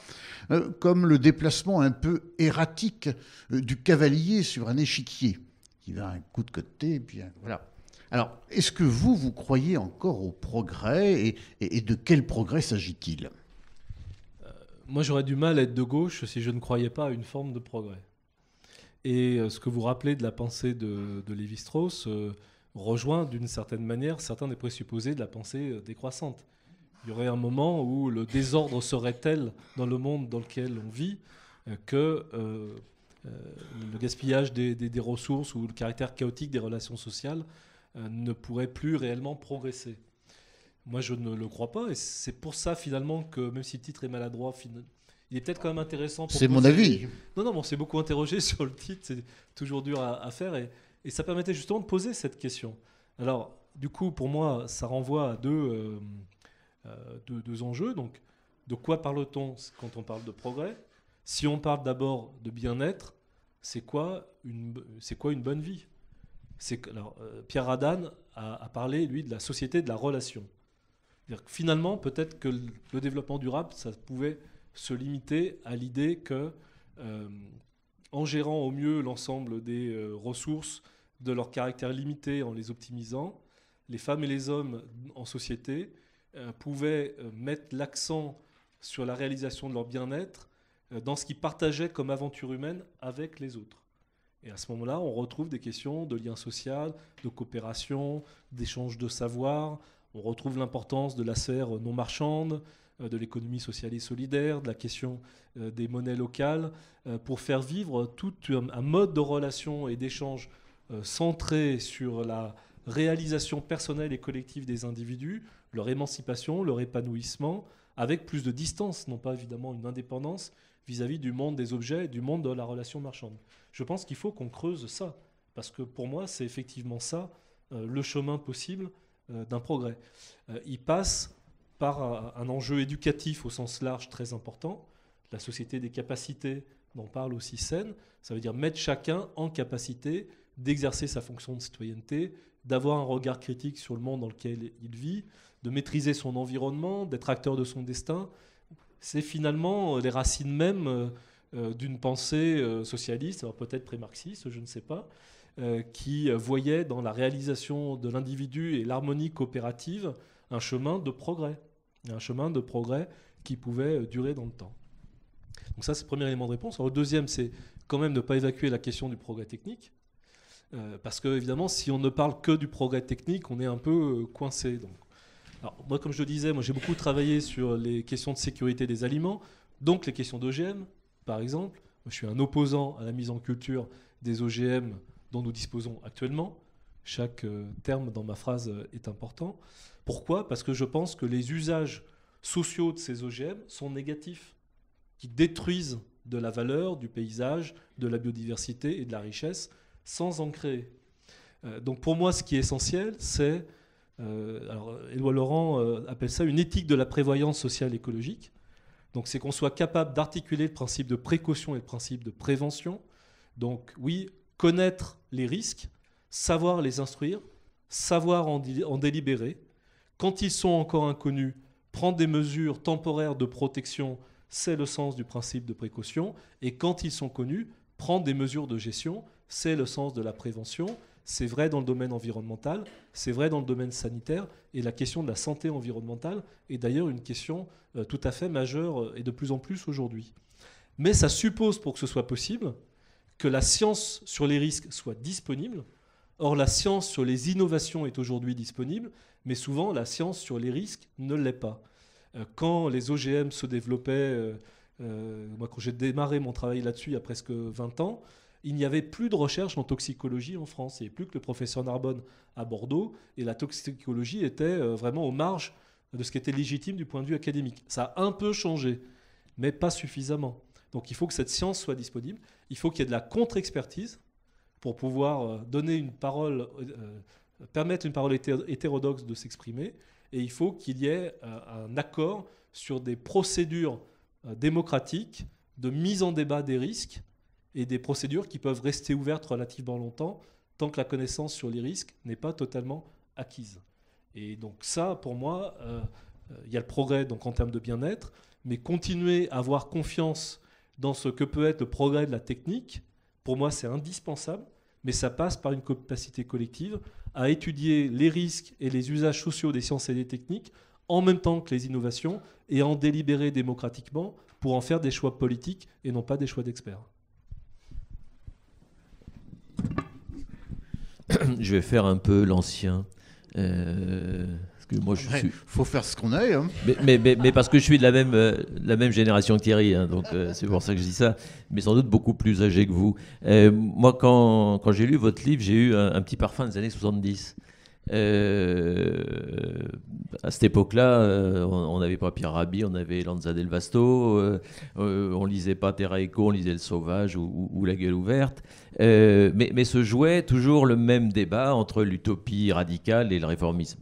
comme le déplacement un peu erratique du cavalier sur un échiquier, qui va un coup de côté, et puis voilà. Alors, est-ce que vous croyez encore au progrès et de quel progrès s'agit-il ? Moi, j'aurais du mal à être de gauche si je ne croyais pas à une forme de progrès. Et ce que vous rappelez de la pensée de Lévi-Strauss rejoint d'une certaine manière certains des présupposés de la pensée décroissante. Il y aurait un moment où le désordre serait tel dans le monde dans lequel on vit que le gaspillage des ressources ou le caractère chaotique des relations sociales ne pourrait plus réellement progresser. Moi, je ne le crois pas, et c'est pour ça finalement que, même si le titre est maladroit, il est peut-être quand même intéressant. C'est mon avis. Non, bon, c'est beaucoup interrogé sur le titre, c'est toujours dur à faire, et Et ça permettait justement de poser cette question. Alors, du coup, pour moi, ça renvoie à deux enjeux. Donc, de quoi parle-t-on quand on parle de progrès? Si on parle d'abord de bien-être, c'est quoi une bonne vie? Pierre Radin a parlé, lui, de la société de la relation. C'est-à-dire que finalement, peut-être que le développement durable, ça pouvait se limiter à l'idée que, en gérant au mieux l'ensemble des ressources de leur caractère limité, en les optimisant, les femmes et les hommes en société pouvaient mettre l'accent sur la réalisation de leur bien-être dans ce qu'ils partageaient comme aventure humaine avec les autres. Et à ce moment-là, on retrouve des questions de lien social, de coopération, d'échange de savoir. On retrouve l'importance de la sphère non marchande, de l'économie sociale et solidaire, de la question des monnaies locales, pour faire vivre tout un mode de relation et d'échange centré sur la réalisation personnelle et collective des individus, leur émancipation, leur épanouissement, avec plus de distance, non pas évidemment une indépendance vis-à-vis du monde des objets et du monde de la relation marchande. Je pense qu'il faut qu'on creuse ça, parce que pour moi, c'est effectivement ça, le chemin possible d'un progrès. Il passe par un enjeu éducatif au sens large très important, la société des capacités dont parle aussi Sen, ça veut dire mettre chacun en capacité d'exercer sa fonction de citoyenneté, d'avoir un regard critique sur le monde dans lequel il vit, de maîtriser son environnement, d'être acteur de son destin. C'est finalement les racines mêmes d'une pensée socialiste, alors peut-être pré-marxiste, je ne sais pas, qui voyait dans la réalisation de l'individu et l'harmonie coopérative un chemin de progrès qui pouvait durer dans le temps. Donc ça, c'est le premier élément de réponse. Alors, le deuxième, c'est quand même de ne pas évacuer la question du progrès technique, parce que évidemment, si on ne parle que du progrès technique, on est un peu coincé. Donc, alors, moi, comme je le disais, j'ai beaucoup travaillé sur les questions de sécurité des aliments, donc les questions d'OGM, par exemple. Je suis un opposant à la mise en culture des OGM dont nous disposons actuellement. Chaque terme dans ma phrase est important. Pourquoi ? Parce que je pense que les usages sociaux de ces OGM sont négatifs, qui détruisent de la valeur, du paysage, de la biodiversité et de la richesse, sans en créer. Donc pour moi, ce qui est essentiel, c'est... alors Éloi Laurent appelle ça une éthique de la prévoyance sociale écologique. Donc c'est qu'on soit capable d'articuler le principe de précaution et le principe de prévention. Donc oui, connaître les risques, savoir les instruire, savoir en délibérer. Quand ils sont encore inconnus, prendre des mesures temporaires de protection, c'est le sens du principe de précaution. Et quand ils sont connus, prendre des mesures de gestion, c'est le sens de la prévention. C'est vrai dans le domaine environnemental, c'est vrai dans le domaine sanitaire, et la question de la santé environnementale est d'ailleurs une question tout à fait majeure et de plus en plus aujourd'hui. Mais ça suppose, pour que ce soit possible, que la science sur les risques soit disponible. Or, la science sur les innovations est aujourd'hui disponible, mais souvent la science sur les risques ne l'est pas. Quand les OGM se développaient, moi quand j'ai démarré mon travail là-dessus il y a presque 20 ans, il n'y avait plus de recherche en toxicologie en France. Il n'y avait plus que le professeur Narbonne à Bordeaux, et la toxicologie était vraiment aux marges de ce qui était légitime du point de vue académique. Ça a un peu changé, mais pas suffisamment. Donc il faut que cette science soit disponible, il faut qu'il y ait de la contre-expertise pour pouvoir donner une parole, permettre une parole hétérodoxe de s'exprimer, et il faut qu'il y ait un accord sur des procédures démocratiques de mise en débat des risques, et des procédures qui peuvent rester ouvertes relativement longtemps tant que la connaissance sur les risques n'est pas totalement acquise. Et donc ça, pour moi, il y a le progrès donc, en termes de bien-être, mais continuer à avoir confiance dans ce que peut être le progrès de la technique, pour moi, c'est indispensable, mais ça passe par une capacité collective à étudier les risques et les usages sociaux des sciences et des techniques en même temps que les innovations et à en délibérer démocratiquement pour en faire des choix politiques et non pas des choix d'experts. Je vais faire un peu l'ancien. Parce que moi, faut faire ce qu'on a. Hein. Mais parce que je suis de la même génération que Thierry, hein, donc c'est pour ça que je dis ça. Mais sans doute beaucoup plus âgé que vous. Moi, quand j'ai lu votre livre, j'ai eu un petit parfum des années 70. À cette époque-là, on n'avait pas Pierre Rabhi, on avait Lanza del Vasto, on lisait pas Terra Eco, on lisait Le Sauvage ou La Gueule ouverte. Mais se jouait toujours le même débat entre l'utopie radicale et le réformisme.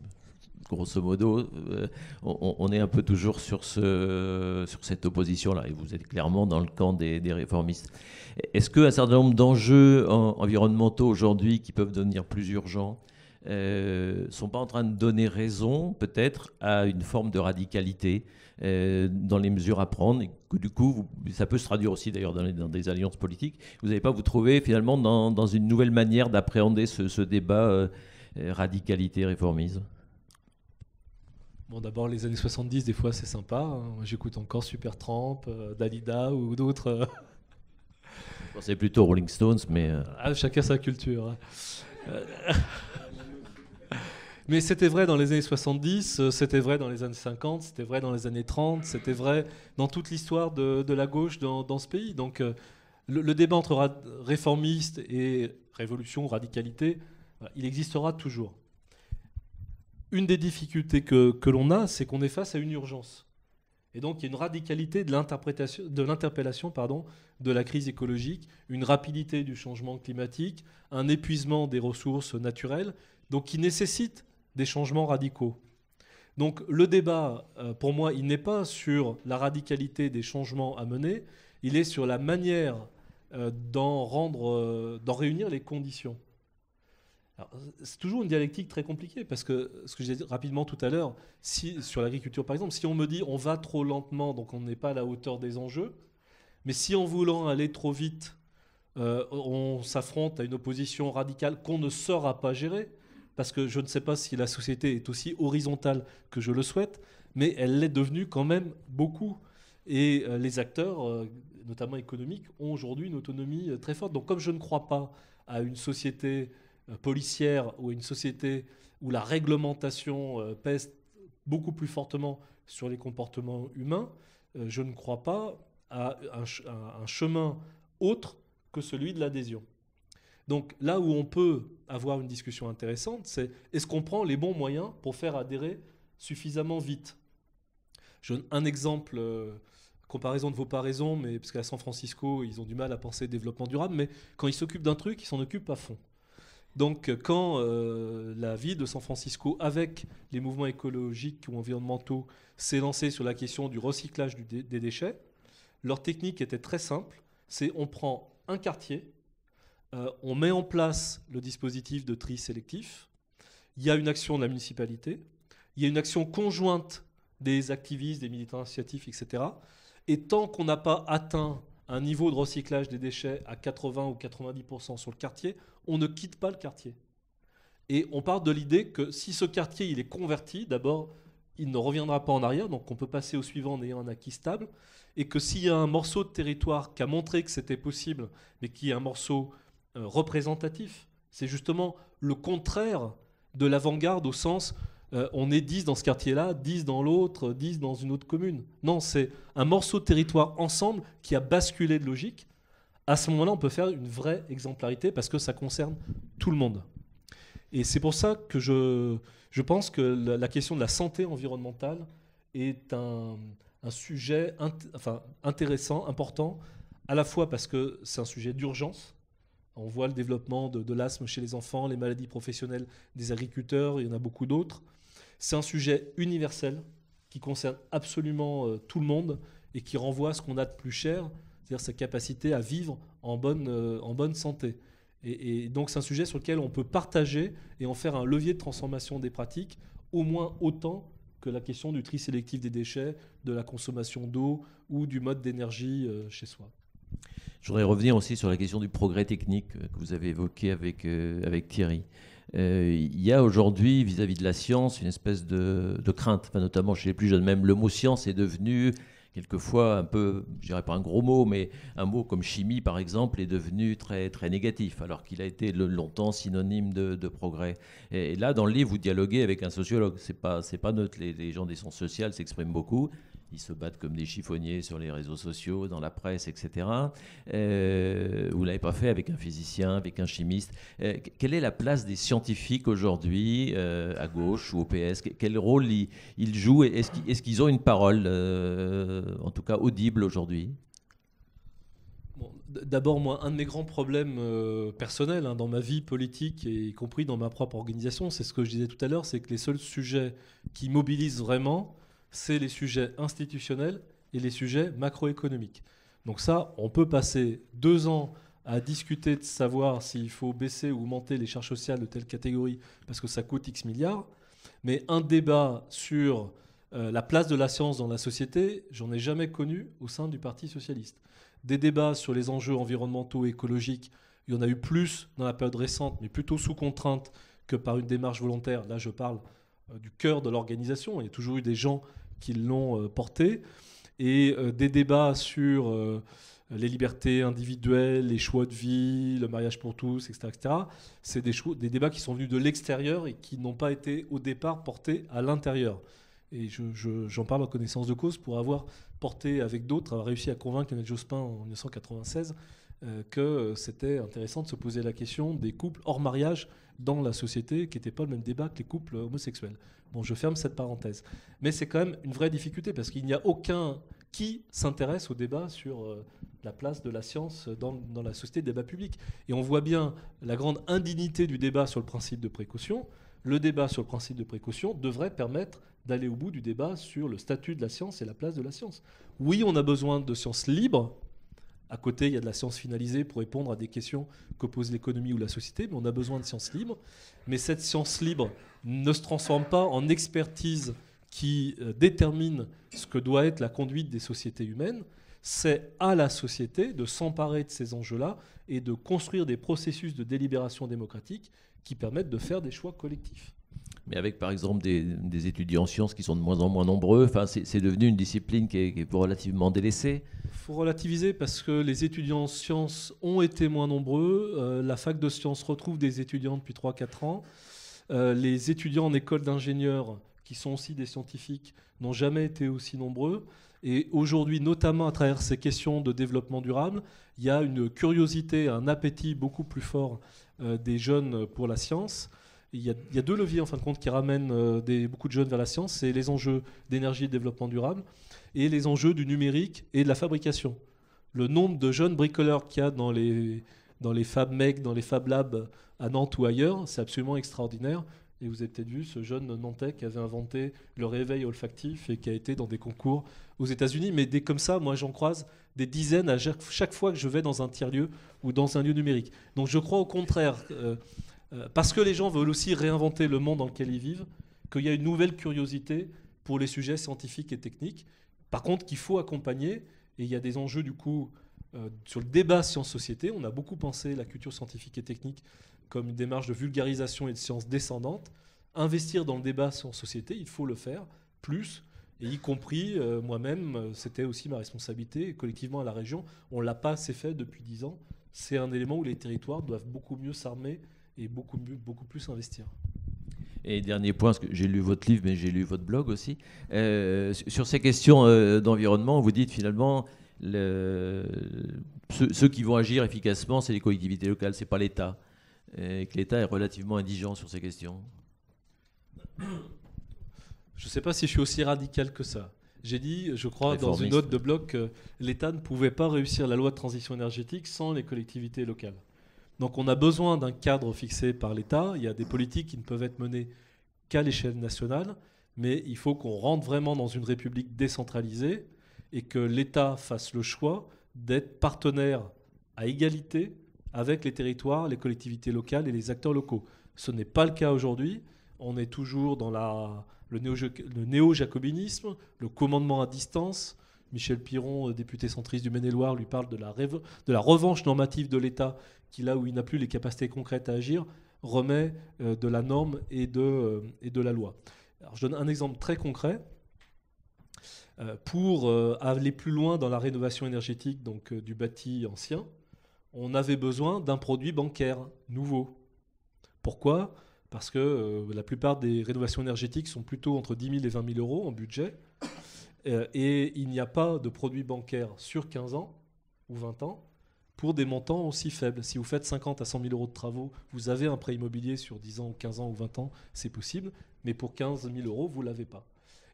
Grosso modo, on est un peu toujours sur cette opposition-là, et vous êtes clairement dans le camp des réformistes. Est-ce qu'un certain nombre d'enjeux environnementaux aujourd'hui qui peuvent devenir plus urgents sont pas en train de donner raison, peut-être, à une forme de radicalité dans les mesures à prendre, et que du coup, ça peut se traduire aussi d'ailleurs dans des alliances politiques. Vous n'allez pas vous trouver finalement dans une nouvelle manière d'appréhender ce débat radicalité-réformisme? Bon, d'abord, les années 70, des fois, c'est sympa. Hein. J'écoute encore Supertramp, Dalida ou d'autres. Je pensais plutôt Rolling Stones, mais... Chacun sa culture. Mais c'était vrai dans les années 70, c'était vrai dans les années 50, c'était vrai dans les années 30, c'était vrai dans toute l'histoire de la gauche dans ce pays. Donc le débat entre réformiste et révolution, radicalité, il existera toujours. Une des difficultés que l'on a, c'est qu'on est face à une urgence. Et donc il y a une radicalité de l'interpellation de la crise écologique, une rapidité du changement climatique, un épuisement des ressources naturelles, donc qui nécessite des changements radicaux. Donc le débat, pour moi, il n'est pas sur la radicalité des changements à mener, il est sur la manière d'en réunir les conditions. Alors, c'est toujours une dialectique très compliquée, parce que ce que j'ai dit rapidement tout à l'heure, sur l'agriculture par exemple, si on me dit on va trop lentement, donc on n'est pas à la hauteur des enjeux, mais si en voulant aller trop vite, on s'affronte à une opposition radicale qu'on ne saura pas gérer, parce que je ne sais pas si la société est aussi horizontale que je le souhaite, mais elle l'est devenue quand même beaucoup. Et les acteurs, notamment économiques, ont aujourd'hui une autonomie très forte. Donc comme je ne crois pas à une société policière ou à une société où la réglementation pèse beaucoup plus fortement sur les comportements humains, je ne crois pas à un chemin autre que celui de l'adhésion. Donc là où on peut avoir une discussion intéressante, c'est est-ce qu'on prend les bons moyens pour faire adhérer suffisamment vite? Je donne un exemple, comparaison de vaut pas raison, mais parce qu'à San Francisco, ils ont du mal à penser développement durable, mais quand ils s'occupent d'un truc, ils s'en occupent à fond. Donc quand la ville de San Francisco, avec les mouvements écologiques ou environnementaux, s'est lancée sur la question du recyclage des déchets, leur technique était très simple, c'est on prend un quartier, on met en place le dispositif de tri sélectif, il y a une action de la municipalité, il y a une action conjointe des activistes, des militants associatifs, etc. Et tant qu'on n'a pas atteint un niveau de recyclage des déchets à 80 ou 90% sur le quartier, on ne quitte pas le quartier. Et on part de l'idée que si ce quartier il est converti, d'abord, il ne reviendra pas en arrière, donc on peut passer au suivant en ayant un acquis stable, et que s'il y a un morceau de territoire qui a montré que c'était possible, mais qui est un morceau représentatif, c'est justement le contraire de l'avant-garde au sens on est 10 dans ce quartier-là, 10 dans l'autre, 10 dans une autre commune. Non, c'est un morceau de territoire ensemble qui a basculé de logique. À ce moment-là, on peut faire une vraie exemplarité parce que ça concerne tout le monde. Et c'est pour ça que je pense que la question de la santé environnementale est un sujet intéressant, important, à la fois parce que c'est un sujet d'urgence. On voit le développement de l'asthme chez les enfants, les maladies professionnelles des agriculteurs, il y en a beaucoup d'autres. C'est un sujet universel qui concerne absolument tout le monde et qui renvoie à ce qu'on a de plus cher, c'est-à-dire sa capacité à vivre en bonne santé. Et donc c'est un sujet sur lequel on peut partager et en faire un levier de transformation des pratiques, au moins autant que la question du tri sélectif des déchets, de la consommation d'eau ou du mode d'énergie chez soi. Je voudrais revenir aussi sur la question du progrès technique que vous avez évoqué avec Thierry. Il y a aujourd'hui, vis-à-vis de la science, une espèce de crainte, enfin, notamment chez les plus jeunes. Même le mot science est devenu quelquefois un peu, je dirais pas un gros mot, mais un mot comme chimie, par exemple, est devenu très, très négatif, alors qu'il a été longtemps synonyme de progrès. Et là, dans le livre, vous dialoguez avec un sociologue. C'est pas neutre. Les gens des sciences sociales s'expriment beaucoup. ils se battent comme des chiffonniers sur les réseaux sociaux, dans la presse, etc. Vous ne l'avez pas fait avec un physicien, avec un chimiste. Quelle est la place des scientifiques aujourd'hui, à gauche ou au PS? Quel rôle ils jouent? Est-ce qu'ils ont une parole, en tout cas audible aujourd'hui? Bon, d'abord, moi, un de mes grands problèmes personnels dans ma vie politique, et y compris dans ma propre organisation, c'est ce que je disais tout à l'heure, c'est que les seuls sujets qui mobilisent vraiment, c'est les sujets institutionnels et les sujets macroéconomiques. Donc ça, on peut passer 2 ans à discuter de savoir s'il faut baisser ou augmenter les charges sociales de telle catégorie parce que ça coûte X milliards, mais un débat sur la place de la science dans la société, j'en ai jamais connu au sein du Parti socialiste. Des débats sur les enjeux environnementaux et écologiques, il y en a eu plus dans la période récente, mais plutôt sous contrainte que par une démarche volontaire. Là, je parle du cœur de l'organisation. Il y a toujours eu des gens qui l'ont porté. Et des débats sur les libertés individuelles, les choix de vie, le mariage pour tous, etc. etc. C'est des débats qui sont venus de l'extérieur et qui n'ont pas été au départ portés à l'intérieur. Et j'en parle en connaissance de cause pour avoir porté avec d'autres, avoir réussi à convaincre Lionel Jospin en 1996 que c'était intéressant de se poser la question des couples hors mariage dans la société, qui n'était pas le même débat que les couples homosexuels. Bon, je ferme cette parenthèse. Mais c'est quand même une vraie difficulté, parce qu'il n'y a aucun qui s'intéresse au débat sur la place de la science dans la société de débat public. Et on voit bien la grande indignité du débat sur le principe de précaution. Le débat sur le principe de précaution devrait permettre d'aller au bout du débat sur le statut de la science et la place de la science. Oui, on a besoin de sciences libres. À côté, il y a de la science finalisée pour répondre à des questions que pose l'économie ou la société, mais on a besoin de sciences libres. Mais cette science libre ne se transforme pas en expertise qui détermine ce que doit être la conduite des sociétés humaines. C'est à la société de s'emparer de ces enjeux-là et de construire des processus de délibération démocratique qui permettent de faire des choix collectifs. Mais avec, par exemple, des étudiants en sciences qui sont de moins en moins nombreux, enfin, c'est devenu une discipline qui est relativement délaissée. Il faut relativiser parce que les étudiants en sciences ont été moins nombreux. La fac de sciences retrouve des étudiants depuis 3-4 ans. Les étudiants en école d'ingénieurs, qui sont aussi des scientifiques, n'ont jamais été aussi nombreux. Et aujourd'hui, notamment à travers ces questions de développement durable, il y a une curiosité, un appétit beaucoup plus fort des jeunes pour la science. Il y a 2 leviers en fin de compte qui ramènent beaucoup de jeunes vers la science, c'est les enjeux d'énergie et de développement durable et les enjeux du numérique et de la fabrication. Le nombre de jeunes bricoleurs qu'il y a dans les Fab Mec, dans les Fab Labs à Nantes ou ailleurs, c'est absolument extraordinaire. Et vous avez peut-être vu ce jeune Nantais qui avait inventé le réveil olfactif et qui a été dans des concours aux États-Unis. Mais comme ça, moi j'en croise des dizaines à chaque fois que je vais dans un tiers-lieu ou dans un lieu numérique. Donc je crois au contraire... parce que les gens veulent aussi réinventer le monde dans lequel ils vivent, qu'il y a une nouvelle curiosité pour les sujets scientifiques et techniques. Par contre, qu'il faut accompagner, et il y a des enjeux du coup sur le débat science-société. On a beaucoup pensé la culture scientifique et technique comme une démarche de vulgarisation et de science descendante. Investir dans le débat science-société, il faut le faire plus, et y compris moi-même, c'était aussi ma responsabilité, collectivement à la région. On ne l'a pas assez fait depuis 10 ans. C'est un élément où les territoires doivent beaucoup mieux s'armer et beaucoup plus investir. Et dernier point, parce que j'ai lu votre livre, mais j'ai lu votre blog aussi. Sur ces questions d'environnement, vous dites finalement, ceux qui vont agir efficacement, c'est les collectivités locales, c'est pas l'État. Et que l'État est relativement indigent sur ces questions. Je ne sais pas si je suis aussi radical que ça. J'ai dit, je crois, dans une note de blog que l'État ne pouvait pas réussir la loi de transition énergétique sans les collectivités locales. Donc on a besoin d'un cadre fixé par l'État. Il y a des politiques qui ne peuvent être menées qu'à l'échelle nationale, mais il faut qu'on rentre vraiment dans une république décentralisée et que l'État fasse le choix d'être partenaire à égalité avec les territoires, les collectivités locales et les acteurs locaux. Ce n'est pas le cas aujourd'hui. On est toujours dans le néo-jacobinisme, le commandement à distance. Michel Piron, député centriste du Maine-et-Loire, lui parle de la revanche normative de l'État qui, là où il n'a plus les capacités concrètes à agir, remet de la norme et de la loi. Alors, je donne un exemple très concret. Pour aller plus loin dans la rénovation énergétique donc, du bâti ancien, on avait besoin d'un produit bancaire nouveau. Pourquoi ? Parce que la plupart des rénovations énergétiques sont plutôt entre 10 000 et 20 000 euros en budget. Et il n'y a pas de produit bancaire sur 15 ans ou 20 ans pour des montants aussi faibles. Si vous faites 50 à 100 000 euros de travaux, vous avez un prêt immobilier sur 10 ans, ou 15 ans ou 20 ans, c'est possible, mais pour 15 000 euros, vous ne l'avez pas.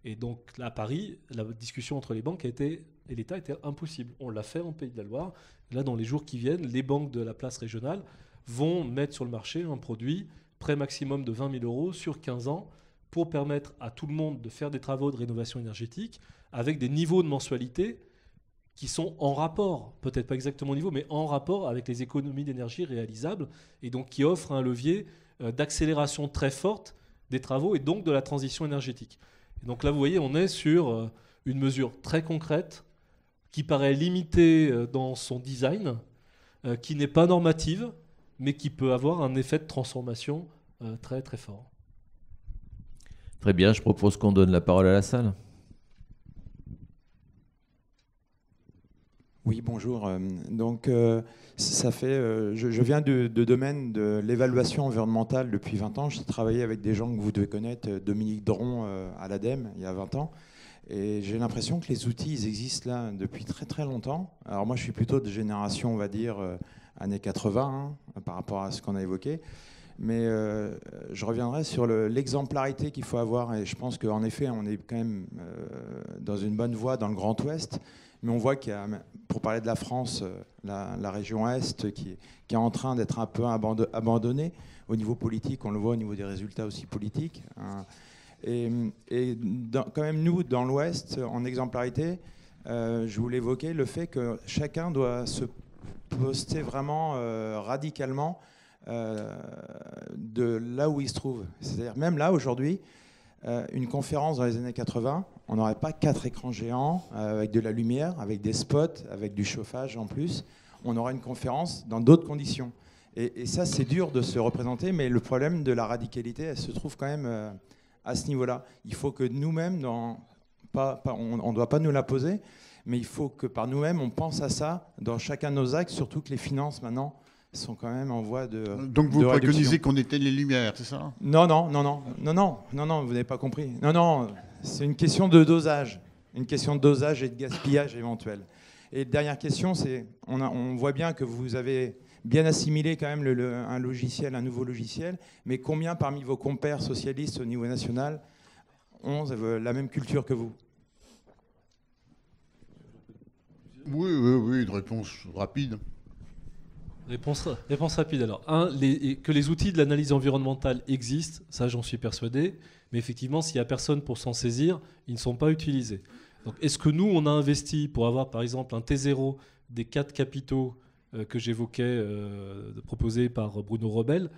Et donc là, à Paris, la discussion entre les banques et l'État était impossible. On l'a fait en Pays de la Loire. Là, dans les jours qui viennent, les banques de la place régionale vont mettre sur le marché un produit prêt maximum de 20 000 euros sur 15 ans pour permettre à tout le monde de faire des travaux de rénovation énergétique avec des niveaux de mensualité qui sont en rapport, peut-être pas exactement au niveau, mais en rapport avec les économies d'énergie réalisables, et donc qui offrent un levier d'accélération très forte des travaux et donc de la transition énergétique. Et donc là, vous voyez, on est sur une mesure très concrète qui paraît limitée dans son design, qui n'est pas normative, mais qui peut avoir un effet de transformation très très fort. Très bien, je propose qu'on donne la parole à la salle. Oui, bonjour. Donc, ça fait, je viens du domaine de l'évaluation environnementale depuis 20 ans. J'ai travaillé avec des gens que vous devez connaître, Dominique Dron à l'ADEME, il y a 20 ans. Et j'ai l'impression que les outils, ils existent là depuis très très longtemps. Alors moi, je suis plutôt de génération, on va dire, années 80, par rapport à ce qu'on a évoqué. Mais je reviendrai sur l'exemplarité qu'il faut avoir. Et je pense qu'en effet, on est quand même dans une bonne voie dans le Grand Ouest. Mais on voit qu'il y a, pour parler de la France, la région Est qui est en train d'être un peu abandonnée au niveau politique. On le voit au niveau des résultats aussi politiques. Et quand même, nous, dans l'Ouest, en exemplarité, je voulais évoquer le fait que chacun doit se poster vraiment radicalement de là où il se trouve. C'est-à-dire, même là, aujourd'hui, une conférence dans les années 80, on n'aurait pas 4 écrans géants avec de la lumière, avec des spots, avec du chauffage en plus. On aurait une conférence dans d'autres conditions. Et ça, c'est dur de se représenter, mais le problème de la radicalité, elle se trouve quand même à ce niveau-là. Il faut que nous-mêmes, on ne doit pas nous la poser, mais il faut que par nous-mêmes, on pense à ça dans chacun de nos actes, surtout que les finances, maintenant, sont quand même en voie de Donc vous de préconisez réduction. qu'on éteigne les lumières, c'est ça? Non, vous n'avez pas compris. Non, c'est une question de dosage. Une question de dosage et de gaspillage éventuel. Et dernière question, c'est, on voit bien que vous avez bien assimilé quand même un logiciel, un nouveau logiciel, mais combien parmi vos compères socialistes au niveau national ont la même culture que vous? Oui, une réponse rapide. Réponse rapide alors. Que les outils de l'analyse environnementale existent, ça j'en suis persuadé, mais effectivement s'il n'y a personne pour s'en saisir, ils ne sont pas utilisés. Donc est-ce que nous on a investi pour avoir par exemple un T0 des 4 capitaux que j'évoquais, proposé par Bruno Rebel?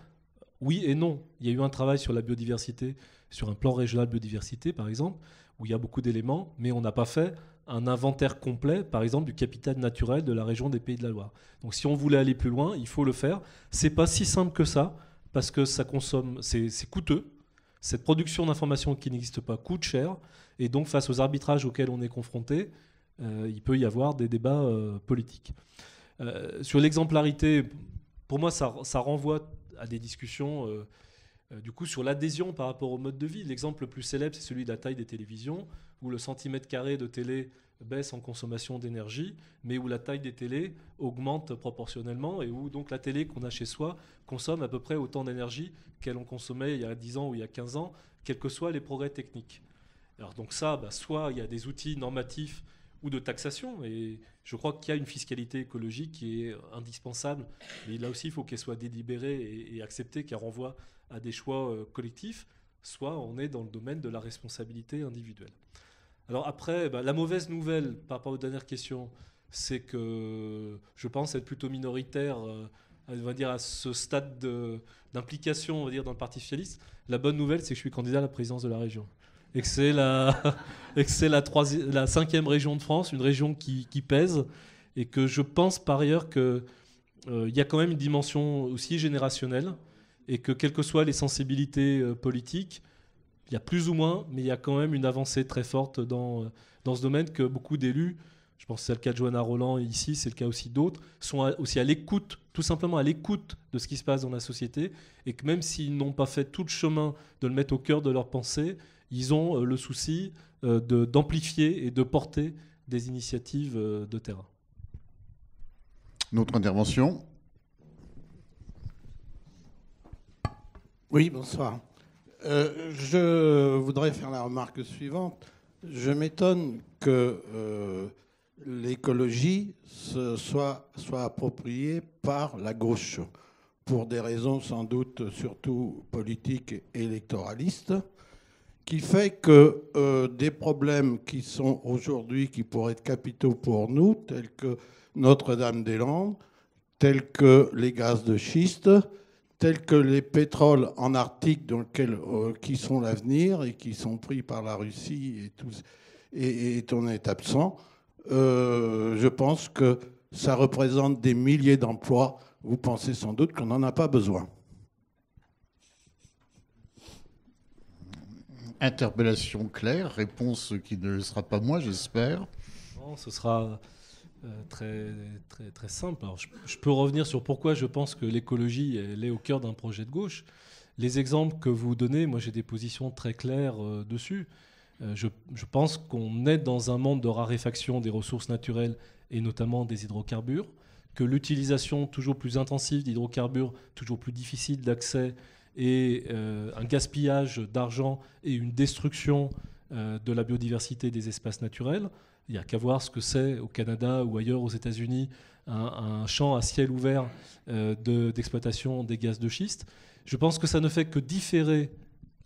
Oui et non. Il y a eu un travail sur la biodiversité, sur un plan régional biodiversité par exemple, où il y a beaucoup d'éléments, mais on n'a pas fait un inventaire complet, par exemple, du capital naturel de la région des Pays de la Loire. Donc si on voulait aller plus loin, il faut le faire. C'est pas si simple que ça, parce que ça consomme, c'est coûteux. Cette production d'informations qui n'existe pas coûte cher, et donc face aux arbitrages auxquels on est confronté, il peut y avoir des débats politiques. Sur l'exemplarité, pour moi, ça renvoie à des discussions du coup, sur l'adhésion par rapport au mode de vie. L'exemple le plus célèbre, c'est celui de la taille des télévisions, où le centimètre carré de télé baisse en consommation d'énergie, mais où la taille des télés augmente proportionnellement, et où donc la télé qu'on a chez soi consomme à peu près autant d'énergie qu'elle en consommait il y a 10 ans ou il y a 15 ans, quels que soient les progrès techniques. Alors donc ça, soit il y a des outils normatifs ou de taxation, et je crois qu'il y a une fiscalité écologique qui est indispensable, mais là aussi il faut qu'elle soit délibérée et acceptée, qu'elle renvoie à des choix collectifs, soit on est dans le domaine de la responsabilité individuelle. Alors après, la mauvaise nouvelle par rapport aux dernières questions, c'est que je pense être plutôt minoritaire on va dire, à ce stade d'implication on va dire, dans le Parti socialiste. La bonne nouvelle, c'est que je suis candidat à la présidence de la région. Et que c'est la 5e région de France, une région qui pèse, et que je pense par ailleurs qu'il y a quand même une dimension aussi générationnelle, et que quelles que soient les sensibilités politiques, il y a plus ou moins, mais il y a quand même une avancée très forte dans ce domaine, que beaucoup d'élus, je pense que c'est le cas de Johanna Roland ici, c'est le cas aussi d'autres, sont aussi à l'écoute, tout simplement à l'écoute de ce qui se passe dans la société, et que même s'ils n'ont pas fait tout le chemin de le mettre au cœur de leur pensée, Ils ont le souci d'amplifier et de porter des initiatives de terrain. Une autre intervention ? Oui, bonsoir. Je voudrais faire la remarque suivante. Je m'étonne que l'écologie soit appropriée par la gauche, pour des raisons sans doute surtout politiques et électoralistes, qui fait que des problèmes qui sont aujourd'hui, qui pourraient être capitaux pour nous, tels que Notre-Dame-des-Landes, tels que les gaz de schiste, tels que les pétroles en Arctique, qui sont l'avenir et qui sont pris par la Russie et on est absent, je pense que ça représente des milliers d'emplois. Vous pensez sans doute qu'on n'en a pas besoin. Interpellation claire, réponse qui ne sera pas moi, j'espère. Non, ce sera très, très, très simple. Alors, je peux revenir sur pourquoi je pense que l'écologie elle est au cœur d'un projet de gauche. Les exemples que vous donnez, moi j'ai des positions très claires dessus. Je pense qu'on est dans un monde de raréfaction des ressources naturelles et notamment des hydrocarbures, que l'utilisation toujours plus intensive d'hydrocarbures, toujours plus difficile d'accès, et un gaspillage d'argent et une destruction de la biodiversité des espaces naturels. Il n'y a qu'à voir ce que c'est au Canada ou ailleurs aux États-Unis, un champ à ciel ouvert d'exploitation des gaz de schiste. Je pense que ça ne fait que différer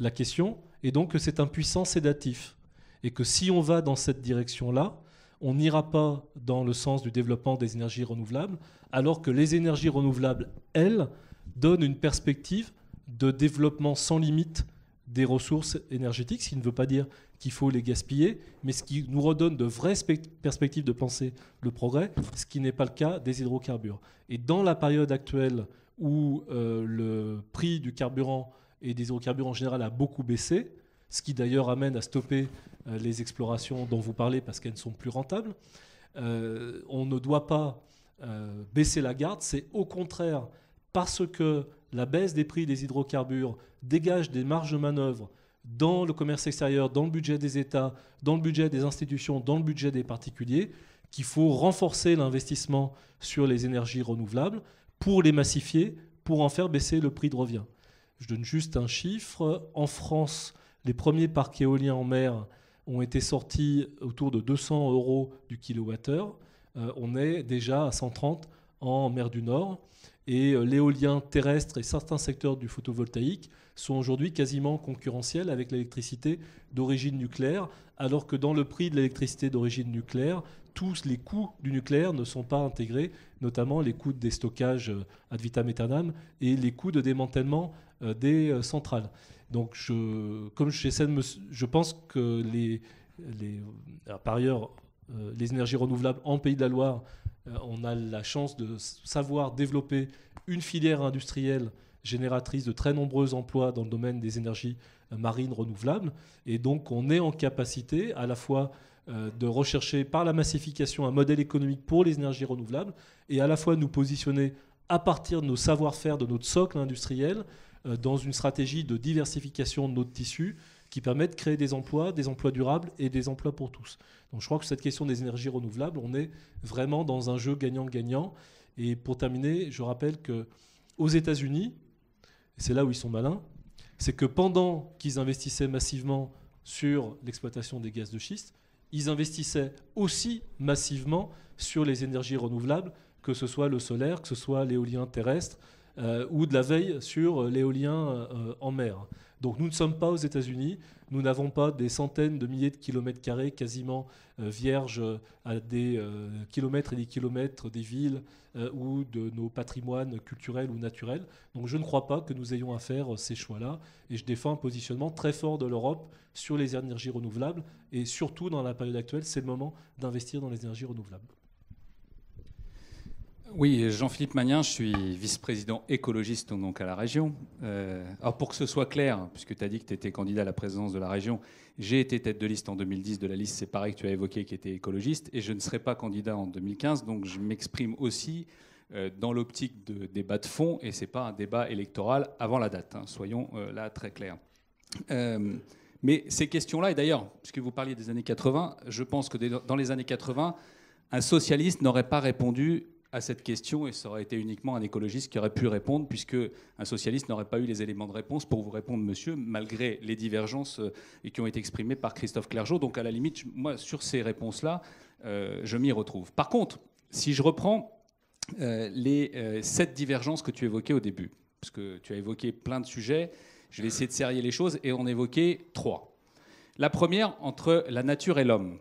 la question et donc que c'est un puissant sédatif. Et que si on va dans cette direction-là, on n'ira pas dans le sens du développement des énergies renouvelables, alors que les énergies renouvelables, elles, donnent une perspective de développement sans limite des ressources énergétiques, ce qui ne veut pas dire qu'il faut les gaspiller, mais ce qui nous redonne de vraies perspectives de penser le progrès, ce qui n'est pas le cas des hydrocarbures. Et dans la période actuelle où le prix du carburant et des hydrocarbures en général a beaucoup baissé, ce qui d'ailleurs amène à stopper les explorations dont vous parlez parce qu'elles ne sont plus rentables, on ne doit pas baisser la garde, c'est au contraire parce que la baisse des prix des hydrocarbures dégage des marges de manœuvre dans le commerce extérieur, dans le budget des États, dans le budget des institutions, dans le budget des particuliers, qu'il faut renforcer l'investissement sur les énergies renouvelables pour les massifier, pour en faire baisser le prix de revient. Je donne juste un chiffre. En France, les premiers parcs éoliens en mer ont été sortis autour de 200 € du kilowattheure. On est déjà à 130 en mer du Nord. Et l'éolien terrestre et certains secteurs du photovoltaïque sont aujourd'hui quasiment concurrentiels avec l'électricité d'origine nucléaire, alors que dans le prix de l'électricité d'origine nucléaire, tous les coûts du nucléaire ne sont pas intégrés, notamment les coûts des stockages ad vitam aeternam et les coûts de démantèlement des centrales. Donc, je pense que par ailleurs, les énergies renouvelables en Pays de la Loire, on a la chance de savoir développer une filière industrielle génératrice de très nombreux emplois dans le domaine des énergies marines renouvelables. Et donc, on est en capacité à la fois de rechercher par la massification un modèle économique pour les énergies renouvelables et à la fois nous positionner à partir de nos savoir-faire, de notre socle industriel, dans une stratégie de diversification de notre tissu qui permet de créer des emplois durables et des emplois pour tous. Donc je crois que cette question des énergies renouvelables, on est vraiment dans un jeu gagnant-gagnant. Et pour terminer, je rappelle qu'aux États-Unis, et c'est là où ils sont malins, c'est que pendant qu'ils investissaient massivement sur l'exploitation des gaz de schiste, ils investissaient aussi massivement sur les énergies renouvelables, que ce soit le solaire, que ce soit l'éolien terrestre, ou de la veille sur l'éolien en mer. Donc nous ne sommes pas aux États-Unis, nous n'avons pas des centaines de milliers de kilomètres carrés quasiment vierges à des kilomètres et des kilomètres des villes ou de nos patrimoines culturels ou naturels. Donc je ne crois pas que nous ayons à faire ces choix-là et je défends un positionnement très fort de l'Europe sur les énergies renouvelables et surtout dans la période actuelle, c'est le moment d'investir dans les énergies renouvelables. Oui, Jean-Philippe Magnin, je suis vice-président écologiste donc à la région. Alors pour que ce soit clair, puisque tu as dit que tu étais candidat à la présidence de la région, j'ai été tête de liste en 2010 de la liste C'est pareil que tu as évoqué qui était écologiste et je ne serai pas candidat en 2015, donc je m'exprime aussi dans l'optique de débat de fond et ce n'est pas un débat électoral avant la date, hein, soyons là très clairs. Mais ces questions-là, et d'ailleurs, puisque vous parliez des années 80, je pense que dans les années 80, un socialiste n'aurait pas répondu à cette question et ça aurait été uniquement un écologiste qui aurait pu répondre, puisque un socialiste n'aurait pas eu les éléments de réponse pour vous répondre, monsieur, malgré les divergences qui ont été exprimées par Christophe Clergeau. Donc à la limite, moi, sur ces réponses-là, je m'y retrouve. Par contre, si je reprends les 7 divergences que tu évoquais au début, parce que tu as évoqué plein de sujets, je vais essayer de serrer les choses et en évoquer 3. La première, entre la nature et l'homme,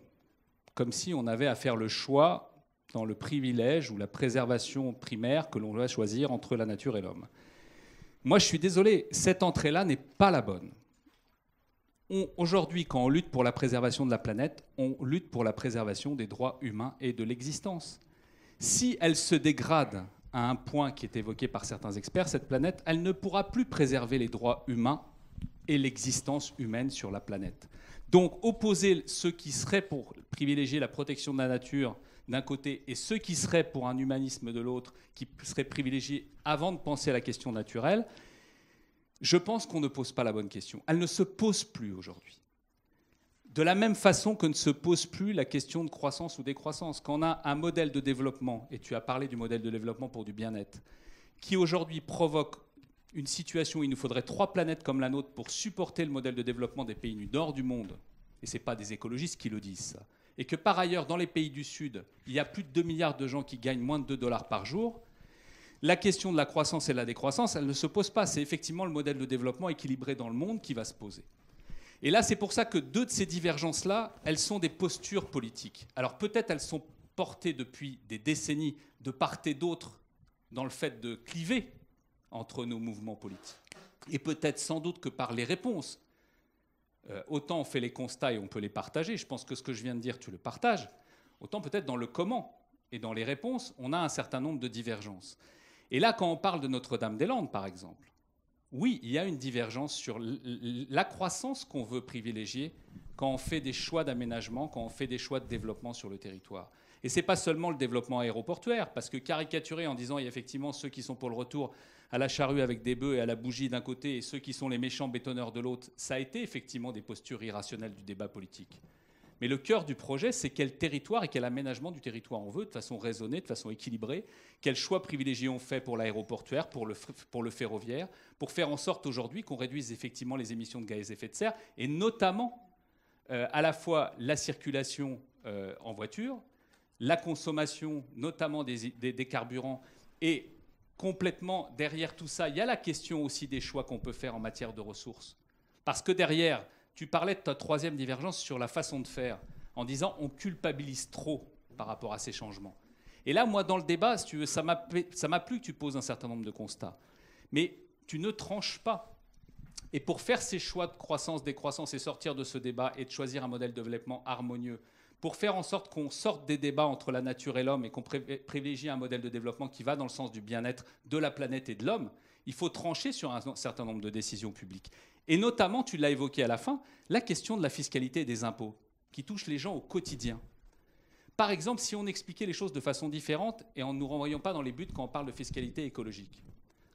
comme si on avait à faire le choix dans le privilège ou la préservation primaire que l'on doit choisir entre la nature et l'homme. Moi, je suis désolé, cette entrée-là n'est pas la bonne. Aujourd'hui, quand on lutte pour la préservation de la planète, on lutte pour la préservation des droits humains et de l'existence. Si elle se dégrade à un point qui est évoqué par certains experts, cette planète, elle ne pourra plus préserver les droits humains et l'existence humaine sur la planète. Donc, opposer ceux qui seraient pour privilégier la protection de la nature d'un côté et ceux qui seraient pour un humanisme de l'autre, qui seraient privilégiés avant de penser à la question naturelle, je pense qu'on ne pose pas la bonne question. Elle ne se pose plus aujourd'hui. De la même façon que ne se pose plus la question de croissance ou décroissance. Quand on a un modèle de développement, et tu as parlé du modèle de développement pour du bien-être, qui aujourd'hui provoque une situation où il nous faudrait 3 planètes comme la nôtre pour supporter le modèle de développement des pays du nord du monde, et ce n'est pas des écologistes qui le disent, ça, et que par ailleurs, dans les pays du Sud, il y a plus de 2 milliards de gens qui gagnent moins de $2 par jour, la question de la croissance et de la décroissance, elle ne se pose pas. C'est effectivement le modèle de développement équilibré dans le monde qui va se poser. Et là, c'est pour ça que 2 de ces divergences-là, elles sont des postures politiques. Alors peut-être elles sont portées depuis des décennies de part et d'autre dans le fait de cliver entre nos mouvements politiques. Et peut-être sans doute que par les réponses, autant on fait les constats et on peut les partager, je pense que ce que je viens de dire, tu le partages, autant peut-être dans le comment et dans les réponses, on a un certain nombre de divergences. Et là, quand on parle de Notre-Dame-des-Landes, par exemple, oui, il y a une divergence sur la croissance qu'on veut privilégier quand on fait des choix d'aménagement, quand on fait des choix de développement sur le territoire. Et ce n'est pas seulement le développement aéroportuaire, parce que caricaturer en disant il y a effectivement ceux qui sont pour le retour à la charrue avec des bœufs et à la bougie d'un côté et ceux qui sont les méchants bétonneurs de l'autre, ça a été effectivement des postures irrationnelles du débat politique. Mais le cœur du projet, c'est quel territoire et quel aménagement du territoire on veut, de façon raisonnée, de façon équilibrée, quel choix privilégié on fait pour l'aéroportuaire, pour le ferroviaire, pour faire en sorte aujourd'hui qu'on réduise effectivement les émissions de gaz à effet de serre, et notamment à la fois la circulation en voiture, la consommation notamment des carburants, et complètement derrière tout ça, il y a la question aussi des choix qu'on peut faire en matière de ressources. Parce que derrière, tu parlais de ta 3e divergence sur la façon de faire, en disant on culpabilise trop par rapport à ces changements. Et là, moi, dans le débat, si tu veux, ça m'a plu que tu poses un certain nombre de constats. Mais tu ne tranches pas. Et pour faire ces choix de croissance, décroissance et sortir de ce débat et de choisir un modèle de développement harmonieux, pour faire en sorte qu'on sorte des débats entre la nature et l'homme et qu'on privilégie un modèle de développement qui va dans le sens du bien-être de la planète et de l'homme, il faut trancher sur un certain nombre de décisions publiques. Et notamment, tu l'as évoqué à la fin, la question de la fiscalité et des impôts, qui touche les gens au quotidien. Par exemple, si on expliquait les choses de façon différente et en ne nous renvoyant pas dans les buts quand on parle de fiscalité écologique.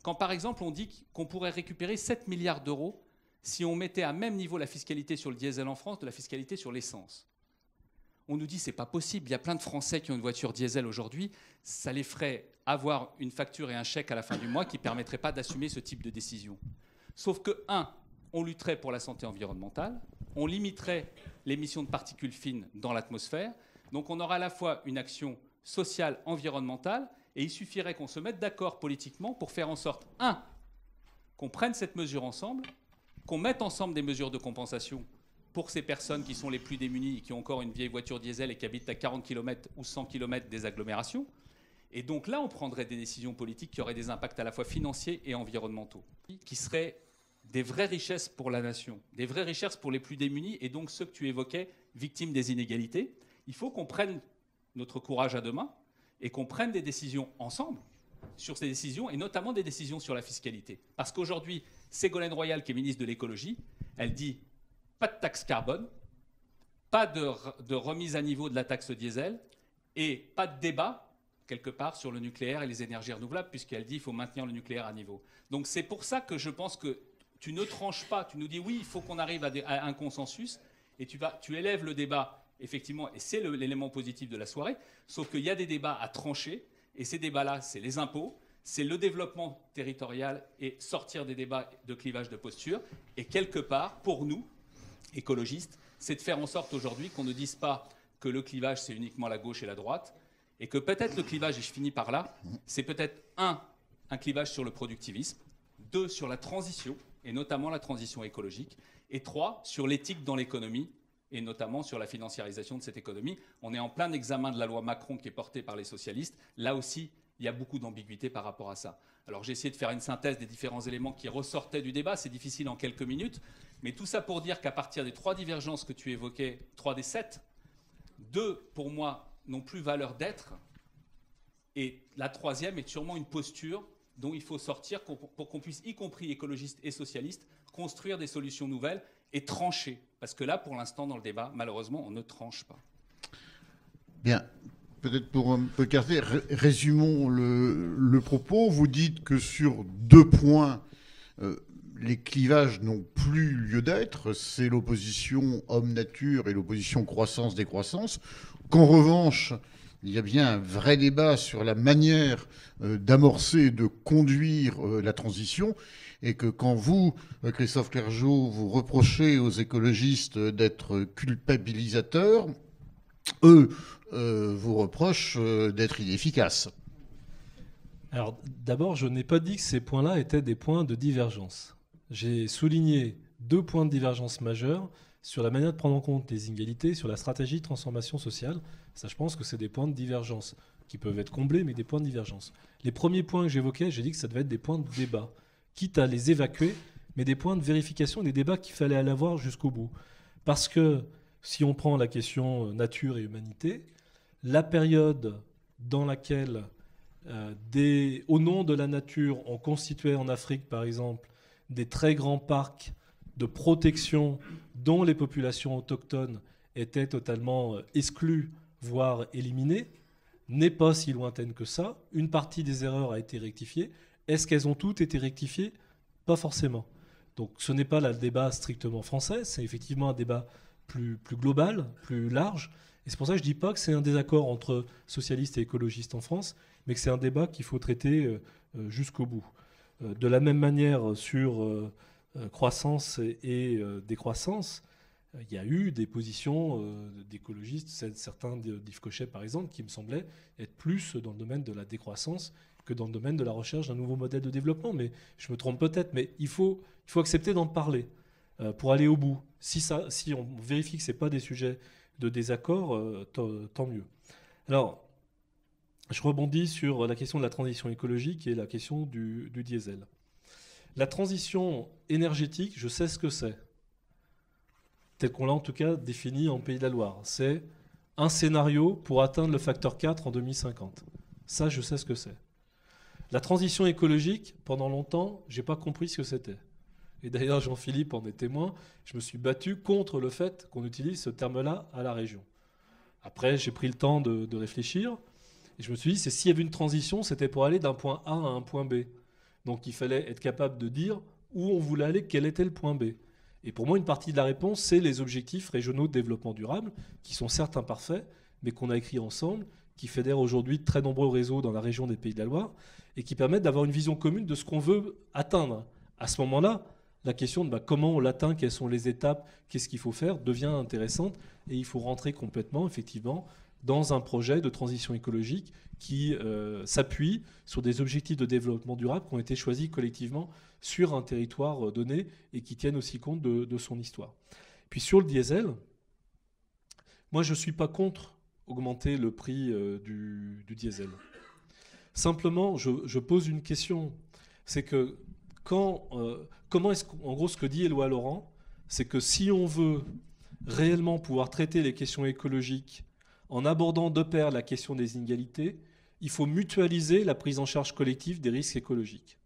Quand, par exemple, on dit qu'on pourrait récupérer 7 milliards d'euros si on mettait à même niveau la fiscalité sur le diesel en France de la fiscalité sur l'essence. On nous dit c'est pas possible, il y a plein de Français qui ont une voiture diesel aujourd'hui, ça les ferait avoir une facture et un chèque à la fin du mois qui ne permettraient pas d'assumer ce type de décision. Sauf que, on lutterait pour la santé environnementale, on limiterait l'émission de particules fines dans l'atmosphère, donc on aura à la fois une action sociale, environnementale, et il suffirait qu'on se mette d'accord politiquement pour faire en sorte, qu'on prenne cette mesure ensemble, qu'on mette ensemble des mesures de compensation pour ces personnes qui sont les plus démunies et qui ont encore une vieille voiture diesel et qui habitent à 40 km ou 100 km des agglomérations. Et donc là, on prendrait des décisions politiques qui auraient des impacts à la fois financiers et environnementaux, qui seraient des vraies richesses pour la nation, des vraies richesses pour les plus démunis, et donc ceux que tu évoquais, victimes des inégalités. Il faut qu'on prenne notre courage à deux mains et qu'on prenne des décisions ensemble sur ces décisions, et notamment des décisions sur la fiscalité. Parce qu'aujourd'hui, Ségolène Royal, qui est ministre de l'écologie, elle dit pas de taxe carbone, pas de remise à niveau de la taxe diesel, et pas de débat, quelque part, sur le nucléaire et les énergies renouvelables, puisqu'elle dit qu'il faut maintenir le nucléaire à niveau. Donc c'est pour ça que je pense que tu ne tranches pas, tu nous dis oui, il faut qu'on arrive à un consensus, et tu élèves le débat, effectivement, et c'est l'élément positif de la soirée, sauf qu'il y a des débats à trancher, et ces débats-là, c'est les impôts, c'est le développement territorial et sortir des débats de clivage de posture, et quelque part, pour nous, écologistes, c'est de faire en sorte aujourd'hui qu'on ne dise pas que le clivage, c'est uniquement la gauche et la droite, et que peut-être le clivage, et je finis par là, c'est peut-être un clivage sur le productivisme, 2 sur la transition, et notamment la transition écologique, et 3 sur l'éthique dans l'économie, et notamment sur la financiarisation de cette économie. On est en plein examen de la loi Macron qui est portée par les socialistes. Là aussi, il y a beaucoup d'ambiguïté par rapport à ça. Alors j'ai essayé de faire une synthèse des différents éléments qui ressortaient du débat. C'est difficile en quelques minutes. Mais tout ça pour dire qu'à partir des 3 divergences que tu évoquais, 3 des 7, 2, pour moi, n'ont plus valeur d'être. Et la 3e est sûrement une posture dont il faut sortir pour qu'on puisse, y compris écologistes et socialistes, construire des solutions nouvelles et trancher. Parce que là, pour l'instant, dans le débat, malheureusement, on ne tranche pas. Bien. Peut-être pour un peu casser, résumons le propos. Vous dites que sur 2 points, les clivages n'ont plus lieu d'être. C'est l'opposition homme-nature et l'opposition croissance-décroissance. Qu'en revanche, il y a bien un vrai débat sur la manière d'amorcer, de conduire la transition, et que quand vous, Christophe Clergeau, vous reprochez aux écologistes d'être culpabilisateurs, eux vous reprochent d'être inefficaces. Alors d'abord, je n'ai pas dit que ces points-là étaient des points de divergence. J'ai souligné 2 points de divergence majeurs sur la manière de prendre en compte les inégalités, sur la stratégie de transformation sociale. Ça, je pense que c'est des points de divergence qui peuvent être comblés, mais des points de divergence. Les premiers points que j'évoquais, j'ai dit que ça devait être des points de débat, quitte à les évacuer, mais des points de vérification et des débats qu'il fallait aller voir jusqu'au bout. Parce que si on prend la question nature et humanité, la période dans laquelle, au nom de la nature, on constituait en Afrique, par exemple, des très grands parcs de protection dont les populations autochtones étaient totalement exclues, voire éliminées, n'est pas si lointaine que ça. Une partie des erreurs a été rectifiée. Est-ce qu'elles ont toutes été rectifiées ? Pas forcément. Donc ce n'est pas le débat strictement français, c'est effectivement un débat plus global, plus large. Et c'est pour ça que je ne dis pas que c'est un désaccord entre socialistes et écologistes en France, mais que c'est un débat qu'il faut traiter jusqu'au bout. De la même manière, sur croissance et décroissance, il y a eu des positions d'écologistes, certains d'Yves Cochet par exemple, qui me semblaient être plus dans le domaine de la décroissance que dans le domaine de la recherche d'un nouveau modèle de développement. Mais je me trompe peut-être, mais il faut accepter d'en parler pour aller au bout. Si on vérifie que ce n'est pas des sujets de désaccord, tant mieux. Alors, je rebondis sur la question de la transition écologique et la question du diesel. La transition énergétique, je sais ce que c'est, tel qu'on l'a en tout cas défini en Pays de la Loire. C'est un scénario pour atteindre le facteur 4 en 2050. Ça, je sais ce que c'est. La transition écologique, pendant longtemps, je n'ai pas compris ce que c'était. Et d'ailleurs, Jean-Philippe en est témoin, je me suis battu contre le fait qu'on utilise ce terme-là à la région. Après, j'ai pris le temps de réfléchir, et je me suis dit, s'il y avait une transition, c'était pour aller d'un point A à un point B. Donc il fallait être capable de dire où on voulait aller, quel était le point B. Et pour moi, une partie de la réponse, c'est les objectifs régionaux de développement durable, qui sont certes imparfaits, mais qu'on a écrits ensemble, qui fédèrent aujourd'hui de très nombreux réseaux dans la région des Pays de la Loire, et qui permettent d'avoir une vision commune de ce qu'on veut atteindre. À ce moment-là, la question de comment on l'atteint, quelles sont les étapes, qu'est-ce qu'il faut faire, devient intéressante, et il faut rentrer complètement, effectivement, dans un projet de transition écologique qui s'appuie sur des objectifs de développement durable qui ont été choisis collectivement sur un territoire donné et qui tiennent aussi compte de son histoire. Puis sur le diesel, moi je ne suis pas contre augmenter le prix du diesel. Simplement, je pose une question, c'est que comment est-ce qu'en gros ce que dit Éloi Laurent, c'est que si on veut réellement pouvoir traiter les questions écologiques en abordant de pair la question des inégalités, il faut mutualiser la prise en charge collective des risques écologiques.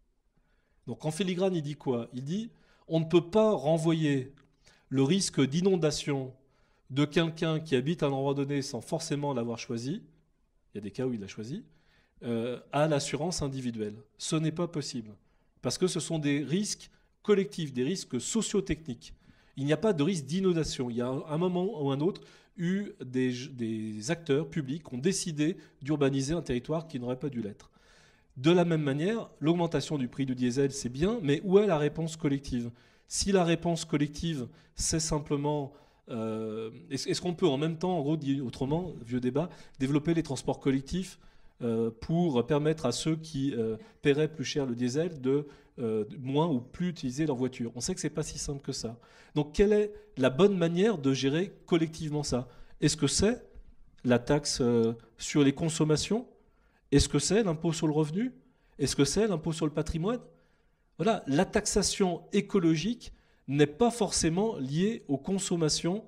Donc en filigrane, il dit quoi ? Il dit on ne peut pas renvoyer le risque d'inondation de quelqu'un qui habite à un endroit donné sans forcément l'avoir choisi, il y a des cas où il l'a choisi, à l'assurance individuelle. Ce n'est pas possible, parce que ce sont des risques collectifs, des risques socio-techniques. Il n'y a pas de risque d'inondation. Il y a un moment ou un autre eu des acteurs publics qui ont décidé d'urbaniser un territoire qui n'aurait pas dû l'être. De la même manière, l'augmentation du prix du diesel, c'est bien, mais où est la réponse collective ? Si la réponse collective, c'est simplement... est-ce qu'on peut en même temps, en gros, dit autrement, vieux débat, développer les transports collectifs pour permettre à ceux qui paieraient plus cher le diesel de moins ou plus utiliser leur voiture? On sait que ce n'est pas si simple que ça. Donc quelle est la bonne manière de gérer collectivement ça? Est-ce que c'est la taxe sur les consommations? Est-ce que c'est l'impôt sur le revenu? Est-ce que c'est l'impôt sur le patrimoine? Voilà, la taxation écologique n'est pas forcément liée aux consommations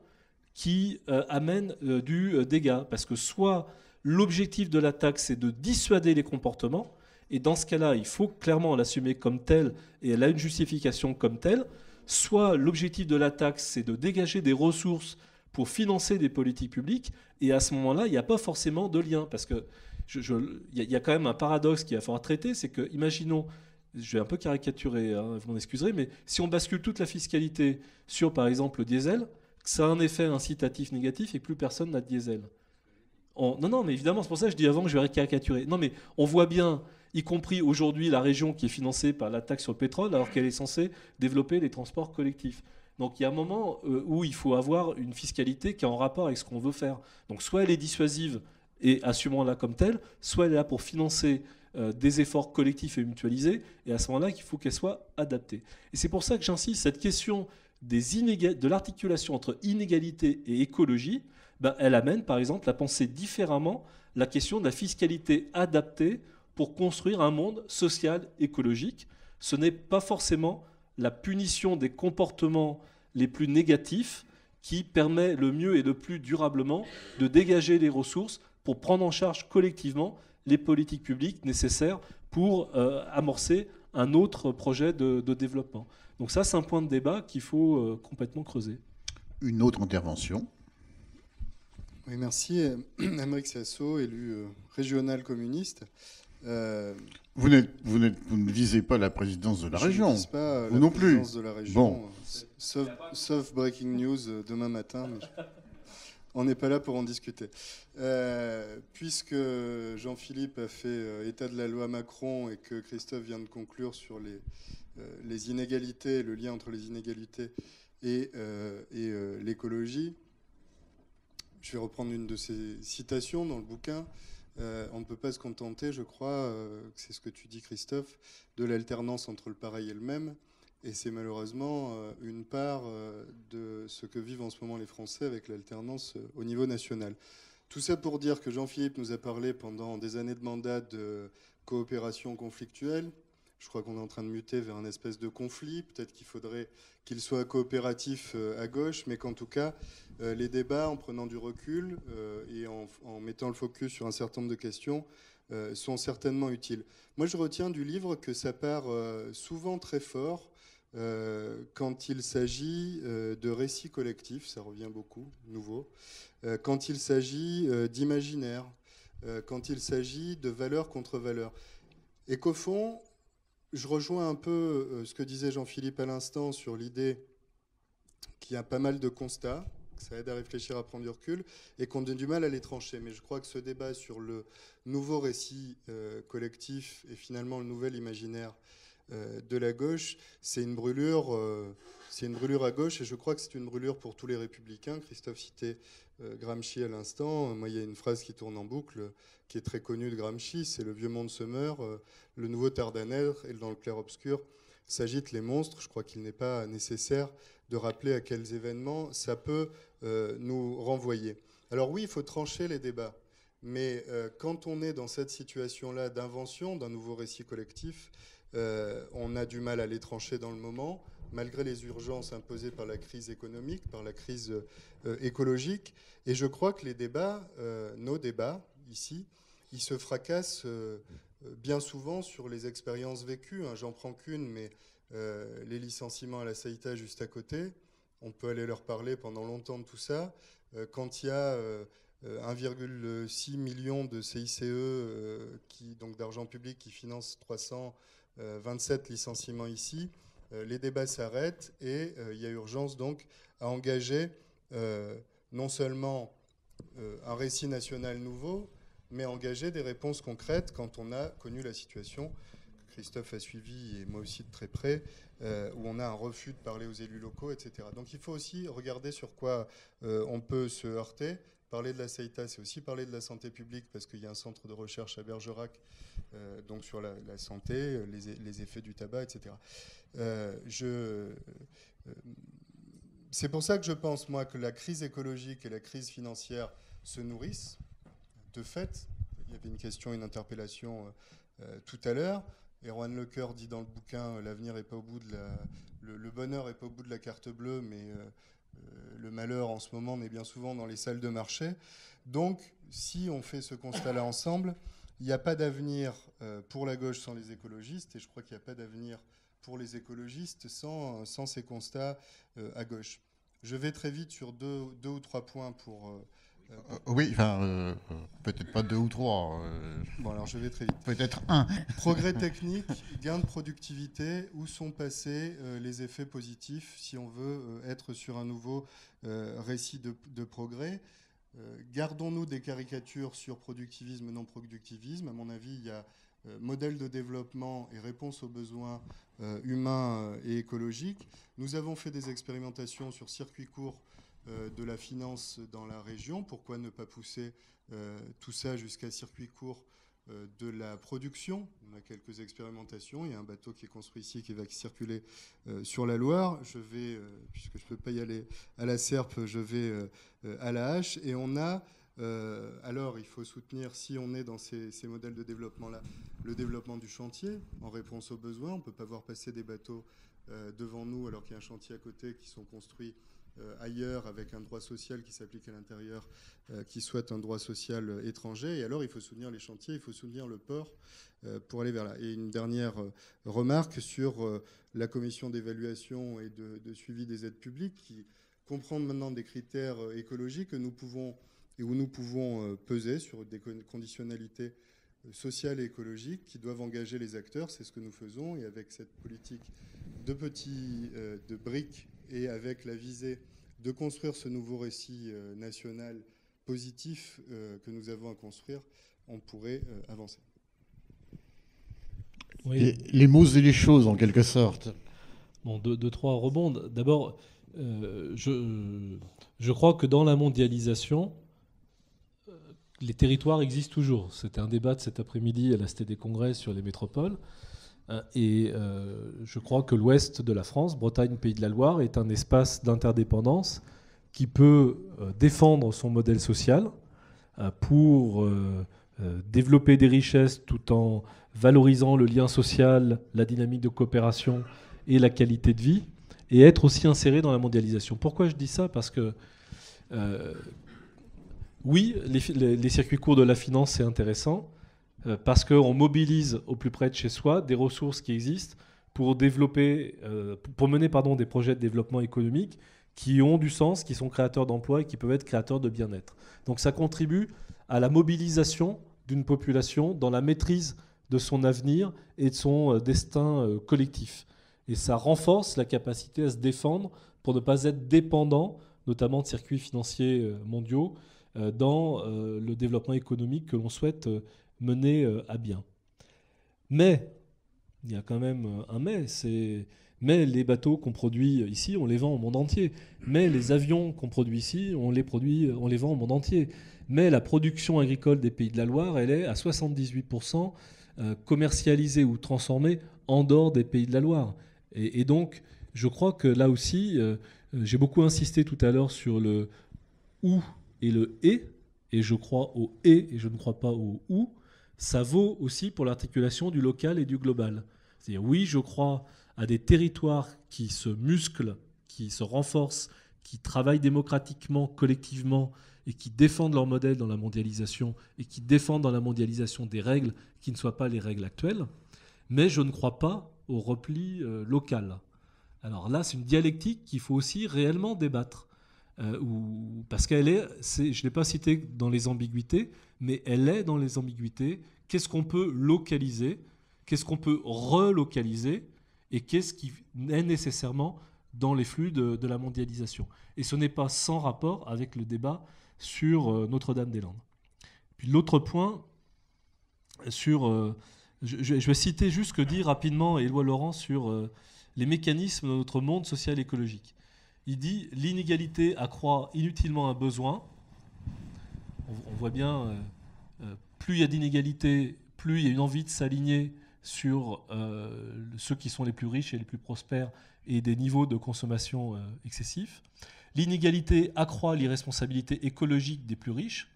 qui amènent du dégât. Parce que soit l'objectif de la taxe est de dissuader les comportements, et dans ce cas-là, il faut clairement l'assumer comme tel, et elle a une justification comme telle, soit l'objectif de la taxe, c'est de dégager des ressources pour financer des politiques publiques, et à ce moment-là, il n'y a pas forcément de lien, parce que il y a quand même un paradoxe qu'il va falloir traiter, c'est que, imaginons, je vais un peu caricaturer, hein, vous m'en excuserez, mais si on bascule toute la fiscalité sur, par exemple, le diesel, ça a un effet incitatif négatif et que plus personne n'a de diesel. Non, mais évidemment, c'est pour ça que je dis avant que je vais caricaturer. Non, mais on voit bien, y compris aujourd'hui, la région qui est financée par la taxe sur le pétrole, alors qu'elle est censée développer les transports collectifs. Donc il y a un moment où il faut avoir une fiscalité qui est en rapport avec ce qu'on veut faire. Donc soit elle est dissuasive et assumons-la comme telle, soit elle est là pour financer des efforts collectifs et mutualisés, et à ce moment-là, il faut qu'elle soit adaptée. Et c'est pour ça que j'insiste, cette question de l'articulation entre inégalité et écologie, elle amène par exemple à penser différemment la question de la fiscalité adaptée pour construire un monde social écologique. Ce n'est pas forcément la punition des comportements les plus négatifs qui permet le mieux et le plus durablement de dégager les ressources pour prendre en charge collectivement les politiques publiques nécessaires pour amorcer un autre projet de développement. Donc ça, c'est un point de débat qu'il faut complètement creuser. Une autre intervention. Oui, merci. Aymeric Sasso, élu régional communiste. Vous ne visez pas la présidence de la région. Je ne vise pas vous la non plus. présidence de la région, Bon. sauf breaking news demain matin. Mais on n'est pas là pour en discuter. Puisque Jean-Philippe a fait état de la loi Macron et que Christophe vient de conclure sur les inégalités, le lien entre les inégalités et l'écologie, je vais reprendre une de ses citations dans le bouquin. On ne peut pas se contenter, je crois, c'est ce que tu dis Christophe, de l'alternance entre le pareil et le même. Et c'est malheureusement une part de ce que vivent en ce moment les Français avec l'alternance au niveau national. Tout ça pour dire que Jean-Philippe nous a parlé pendant des années de mandat de coopération conflictuelle. Je crois qu'on est en train de muter vers un espèce de conflit. Peut-être qu'il faudrait qu'il soit coopératif à gauche, mais qu'en tout cas, les débats, en prenant du recul et en mettant le focus sur un certain nombre de questions, sont certainement utiles. Moi, je retiens du livre que ça part souvent très fort quand il s'agit de récits collectifs, ça revient beaucoup, nouveau, quand il s'agit d'imaginaire, quand il s'agit de valeurs contre valeurs. Et qu'au fond, je rejoins un peu ce que disait Jean-Philippe à l'instant sur l'idée qu'il y a pas mal de constats, que ça aide à réfléchir, à prendre du recul, et qu'on a du mal à les trancher. Mais je crois que ce débat sur le nouveau récit collectif et finalement le nouvel imaginaire de la gauche, c'est une brûlure à gauche, et je crois que c'est une brûlure pour tous les républicains. Christophe citait Gramsci à l'instant. Moi, il y a une phrase qui tourne en boucle, qui est très connue de Gramsci, c'est « Le vieux monde se meurt, le nouveau tarde à naître, et dans le clair-obscur s'agitent les monstres ». Je crois qu'il n'est pas nécessaire de rappeler à quels événements ça peut nous renvoyer. Alors oui, il faut trancher les débats, mais quand on est dans cette situation-là d'invention d'un nouveau récit collectif, on a du mal à les trancher dans le moment, malgré les urgences imposées par la crise économique, par la crise écologique. Et je crois que les débats, nos débats ici, ils se fracassent bien souvent sur les expériences vécues. J'en prends qu'une, mais les licenciements à la Saïta juste à côté, on peut aller leur parler pendant longtemps de tout ça. Quand il y a 1,6 million de CICE, donc d'argent public qui finance 327 licenciements ici, les débats s'arrêtent et il y a urgence donc à engager non seulement un récit national nouveau, mais engager des réponses concrètes quand on a connu la situation que Christophe a suivie et moi aussi de très près, où on a un refus de parler aux élus locaux, etc. Donc il faut aussi regarder sur quoi on peut se heurter. Parler de la CEITA, c'est aussi parler de la santé publique, parce qu'il y a un centre de recherche à Bergerac, donc sur la santé, les effets du tabac, etc. C'est pour ça que je pense, moi, que la crise écologique et la crise financière se nourrissent. De fait, il y avait une question, une interpellation tout à l'heure. Erwan Lecoeur dit dans le bouquin, l'avenir est pas au bout de le bonheur n'est pas au bout de la carte bleue, mais le malheur en ce moment est bien souvent dans les salles de marché. Donc, si on fait ce constat-là ensemble, il n'y a pas d'avenir pour la gauche sans les écologistes, et je crois qu'il n'y a pas d'avenir pour les écologistes sans ces constats à gauche. Je vais très vite sur deux ou trois points pour... oui, enfin, peut-être pas 2 ou 3. Bon, alors je vais très vite. Peut-être 1. Progrès technique, gain de productivité, où sont passés les effets positifs si on veut être sur un nouveau récit de progrès. Gardons-nous des caricatures sur productivisme et non-productivisme. À mon avis, il y a modèle de développement et réponse aux besoins humains et écologiques. Nous avons fait des expérimentations sur circuits courts de la finance dans la région. Pourquoi ne pas pousser tout ça jusqu'à circuit court de la production? On a quelques expérimentations. Il y a un bateau qui est construit ici qui va circuler sur la Loire. Je vais, puisque je ne peux pas y aller à la Serpe, je vais à la Hache. Et on a, alors il faut soutenir, si on est dans ces modèles de développement-là, le développement du chantier en réponse aux besoins. On ne peut pas voir passer des bateaux devant nous alors qu'il y a un chantier à côté qui sont construits ailleurs avec un droit social qui s'applique à l'intérieur, qui soit un droit social étranger. Et alors, il faut soutenir les chantiers, il faut soutenir le port pour aller vers là. Et une dernière remarque sur la commission d'évaluation et de suivi des aides publiques qui comprend maintenant des critères écologiques que nous pouvons, et où nous pouvons peser sur des conditionnalités sociales et écologiques qui doivent engager les acteurs. C'est ce que nous faisons. Et avec cette politique de briques et avec la visée de construire ce nouveau récit national positif que nous avons à construire, on pourrait avancer. Oui. Les mots et les choses, en quelque sorte. Bon, deux, trois rebonds. D'abord, je crois que dans la mondialisation, les territoires existent toujours. C'était un débat de cet après-midi à la Cité des Congrès sur les métropoles. Et je crois que l'ouest de la France, Bretagne, Pays de la Loire, est un espace d'interdépendance qui peut défendre son modèle social pour développer des richesses tout en valorisant le lien social, la dynamique de coopération et la qualité de vie, et être aussi inséré dans la mondialisation. Pourquoi je dis ça? Parce que oui, les circuits courts de la finance, c'est intéressant, parce qu'on mobilise au plus près de chez soi des ressources qui existent pour mener des projets de développement économique qui ont du sens, qui sont créateurs d'emplois et qui peuvent être créateurs de bien-être. Donc ça contribue à la mobilisation d'une population dans la maîtrise de son avenir et de son destin collectif. Et ça renforce la capacité à se défendre pour ne pas être dépendant, notamment de circuits financiers mondiaux, dans le développement économique que l'on souhaite mener à bien. Mais, il y a quand même un mais, mais les bateaux qu'on produit ici, on les vend au monde entier. Mais les avions qu'on produit ici, on les vend au monde entier. Mais la production agricole des Pays de la Loire, elle est à 78% commercialisée ou transformée en dehors des Pays de la Loire. Et donc, je crois que là aussi, j'ai beaucoup insisté tout à l'heure sur le « ou » et le « et », et je crois au « et » je ne crois pas au « ou ». Ça vaut aussi pour l'articulation du local et du global. C'est-à-dire, oui, je crois à des territoires qui se musclent, qui se renforcent, qui travaillent démocratiquement, collectivement, et qui défendent leur modèle dans la mondialisation, et qui défendent dans la mondialisation des règles qui ne soient pas les règles actuelles. Mais je ne crois pas au repli local. Alors là, c'est une dialectique qu'il faut aussi réellement débattre. Parce qu'elle je ne l'ai pas cité dans les ambiguïtés, mais elle est dans les ambiguïtés. Qu'est-ce qu'on peut localiser? Qu'est-ce qu'on peut relocaliser? et qu'est-ce qui est nécessairement dans les flux de la mondialisation. Et ce n'est pas sans rapport avec le débat sur Notre-Dame-des-Landes. Puis l'autre point, je vais citer juste ce que dit rapidement Éloi Laurent sur les mécanismes de notre monde social et écologique. Il dit « L'inégalité accroît inutilement un besoin ». On voit bien, plus il y a d'inégalités, plus il y a une envie de s'aligner sur ceux qui sont les plus riches et les plus prospères et des niveaux de consommation excessifs. L'inégalité accroît l'irresponsabilité écologique des plus riches.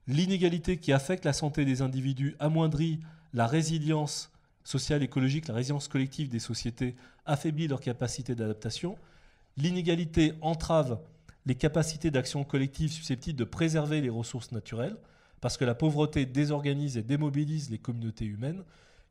L'inégalité qui affecte la santé des individus amoindrit la résilience sociale, écologique, la résilience collective des sociétés, affaiblit leur capacité d'adaptation. L'inégalité entrave les capacités d'action collective susceptibles de préserver les ressources naturelles, parce que la pauvreté désorganise et démobilise les communautés humaines.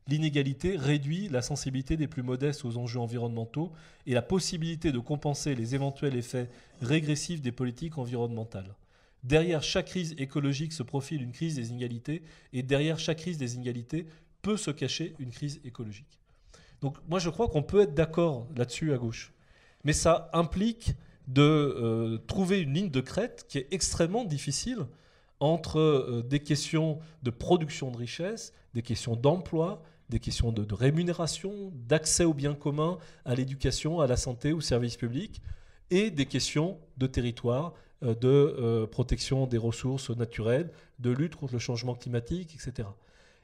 L'inégalité réduit la sensibilité des plus modestes aux enjeux environnementaux et la possibilité de compenser les éventuels effets régressifs des politiques environnementales. Derrière chaque crise écologique se profile une crise des inégalités, et derrière chaque crise des inégalités peut se cacher une crise écologique. Donc moi je crois qu'on peut être d'accord là-dessus à gauche, mais ça implique de trouver une ligne de crête qui est extrêmement difficile entre des questions de production de richesse, des questions d'emploi, des questions de rémunération, d'accès aux biens communs, à l'éducation, à la santé, aux services publics, et des questions de territoire, de protection des ressources naturelles, de lutte contre le changement climatique, etc.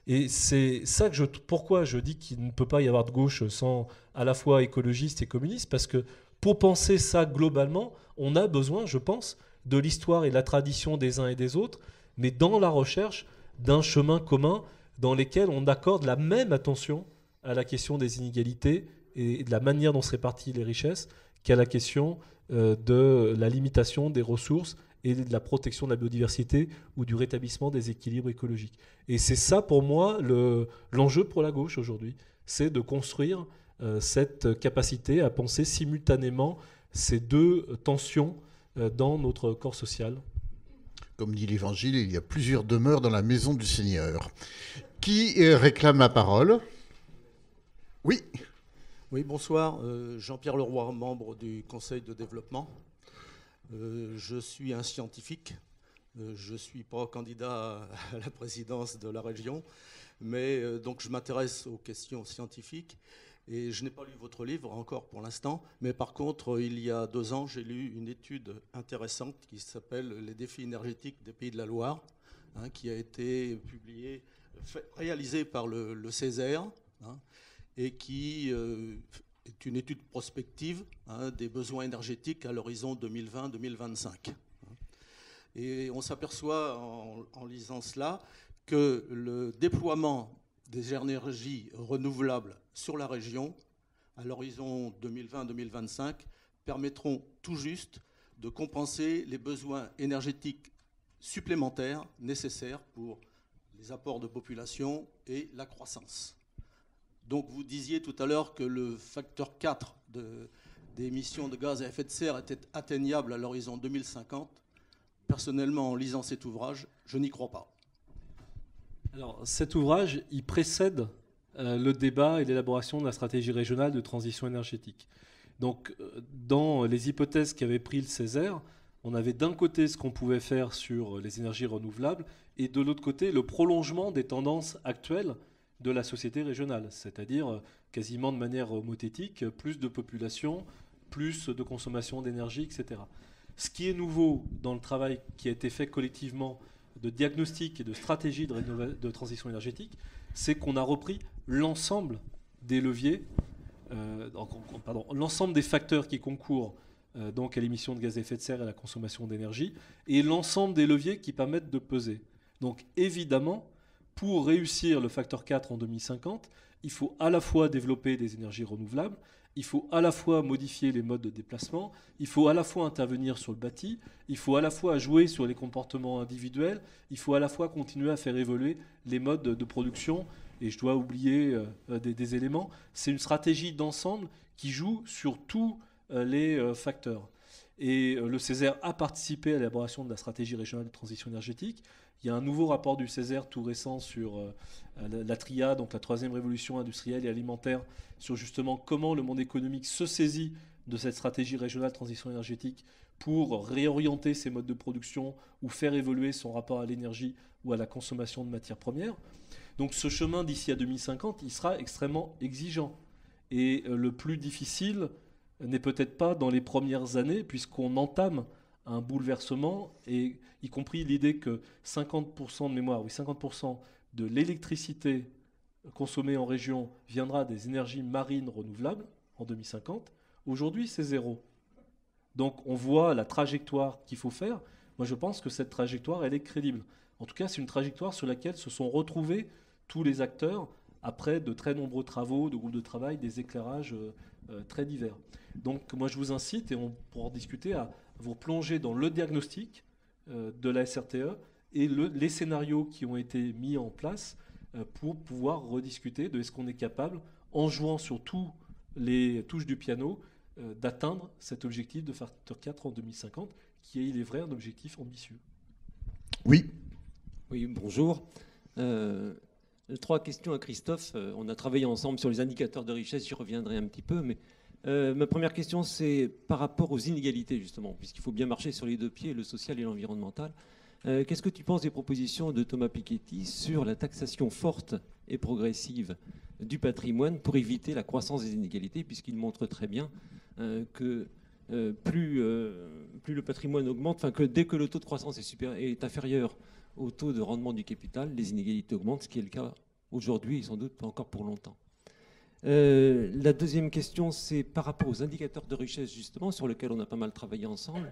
Et c'est ça pourquoi je dis qu'il ne peut pas y avoir de gauche sans à la fois écologiste et communiste, parce que pour penser ça globalement, on a besoin, je pense, de l'histoire et de la tradition des uns et des autres, mais dans la recherche d'un chemin commun dans lequel on accorde la même attention à la question des inégalités et de la manière dont se répartissent les richesses qu'à la question de la limitation des ressources et de la protection de la biodiversité ou du rétablissement des équilibres écologiques. Et c'est ça, pour moi, l'enjeu pour la gauche aujourd'hui. C'est de construire cette capacité à penser simultanément ces deux tensions dans notre corps social. Comme dit l'Évangile, il y a plusieurs demeures dans la maison du Seigneur. Qui réclame la parole? Oui. Oui, bonsoir. Jean-Pierre Leroy, membre du Conseil de développement. Je suis un scientifique. Je ne suis pas candidat à la présidence de la région, mais donc je m'intéresse aux questions scientifiques. Et je n'ai pas lu votre livre encore pour l'instant, mais par contre, il y a 2 ans, j'ai lu une étude intéressante qui s'appelle « Les défis énergétiques des pays de la Loire », qui a été réalisée par le Césaire, et qui est une étude prospective des besoins énergétiques à l'horizon 2020-2025. Et on s'aperçoit en lisant cela que le déploiement des énergies renouvelables sur la région à l'horizon 2020-2025 permettront tout juste de compenser les besoins énergétiques supplémentaires nécessaires pour les apports de population et la croissance. Donc vous disiez tout à l'heure que le facteur 4 des émissions de gaz à effet de serre était atteignable à l'horizon 2050. Personnellement, en lisant cet ouvrage, je n'y crois pas. Alors, cet ouvrage, il précède le débat et l'élaboration de la stratégie régionale de transition énergétique. Donc, dans les hypothèses qu'avait pris le Césaire, on avait d'un côté ce qu'on pouvait faire sur les énergies renouvelables et de l'autre côté le prolongement des tendances actuelles de la société régionale, c'est-à-dire quasiment de manière homothétique, plus de population, plus de consommation d'énergie, etc. Ce qui est nouveau dans le travail qui a été fait collectivement de diagnostic et de stratégie de transition énergétique, c'est qu'on a repris l'ensemble des leviers, l'ensemble des facteurs qui concourent donc à l'émission de gaz à effet de serre et à la consommation d'énergie, et l'ensemble des leviers qui permettent de peser. Donc évidemment, pour réussir le facteur 4 en 2050, il faut à la fois développer des énergies renouvelables, il faut à la fois modifier les modes de déplacement, il faut à la fois intervenir sur le bâti, il faut à la fois jouer sur les comportements individuels, il faut à la fois continuer à faire évoluer les modes de production, et je dois oublier des éléments. C'est une stratégie d'ensemble qui joue sur tous les facteurs. Et le Césaire a participé à l'élaboration de la stratégie régionale de transition énergétique. Il y a un nouveau rapport du Césaire tout récent sur la TRIA, donc la troisième révolution industrielle et alimentaire, sur justement comment le monde économique se saisit de cette stratégie régionale de transition énergétique pour réorienter ses modes de production ou faire évoluer son rapport à l'énergie ou à la consommation de matières premières. Donc ce chemin d'ici à 2050, il sera extrêmement exigeant. Et le plus difficile n'est peut-être pas dans les premières années, puisqu'on entame un bouleversement, et y compris l'idée que 50% de mémoire, oui, 50% de l'électricité consommée en région viendra des énergies marines renouvelables en 2050. Aujourd'hui, c'est zéro. Donc on voit la trajectoire qu'il faut faire. Moi, je pense que cette trajectoire, elle est crédible. En tout cas, c'est une trajectoire sur laquelle se sont retrouvés tous les acteurs après de très nombreux travaux, de groupes de travail, des éclairages très divers. Donc moi, je vous incite, et on pourra en discuter, à vous plonger dans le diagnostic de la SRTE et les scénarios qui ont été mis en place pour pouvoir rediscuter de est-ce qu'on est capable, en jouant sur tous les touches du piano, d'atteindre cet objectif de facteur 4 en 2050, qui est, il est vrai, un objectif ambitieux. Oui. Oui, bonjour. 3 questions à Christophe. On a travaillé ensemble sur les indicateurs de richesse, j'y reviendrai un petit peu, mais ma première question, c'est par rapport aux inégalités, justement, puisqu'il faut bien marcher sur les 2 pieds, le social et l'environnemental. Qu'est-ce que tu penses des propositions de Thomas Piketty sur la taxation forte et progressive du patrimoine pour éviter la croissance des inégalités, puisqu'il montre très bien que plus le patrimoine augmente, enfin que dès que le taux de croissance est inférieur au taux de rendement du capital, les inégalités augmentent, ce qui est le cas aujourd'hui et sans doute encore pour longtemps. La deuxième question, c'est par rapport aux indicateurs de richesse, justement, sur lesquels on a pas mal travaillé ensemble.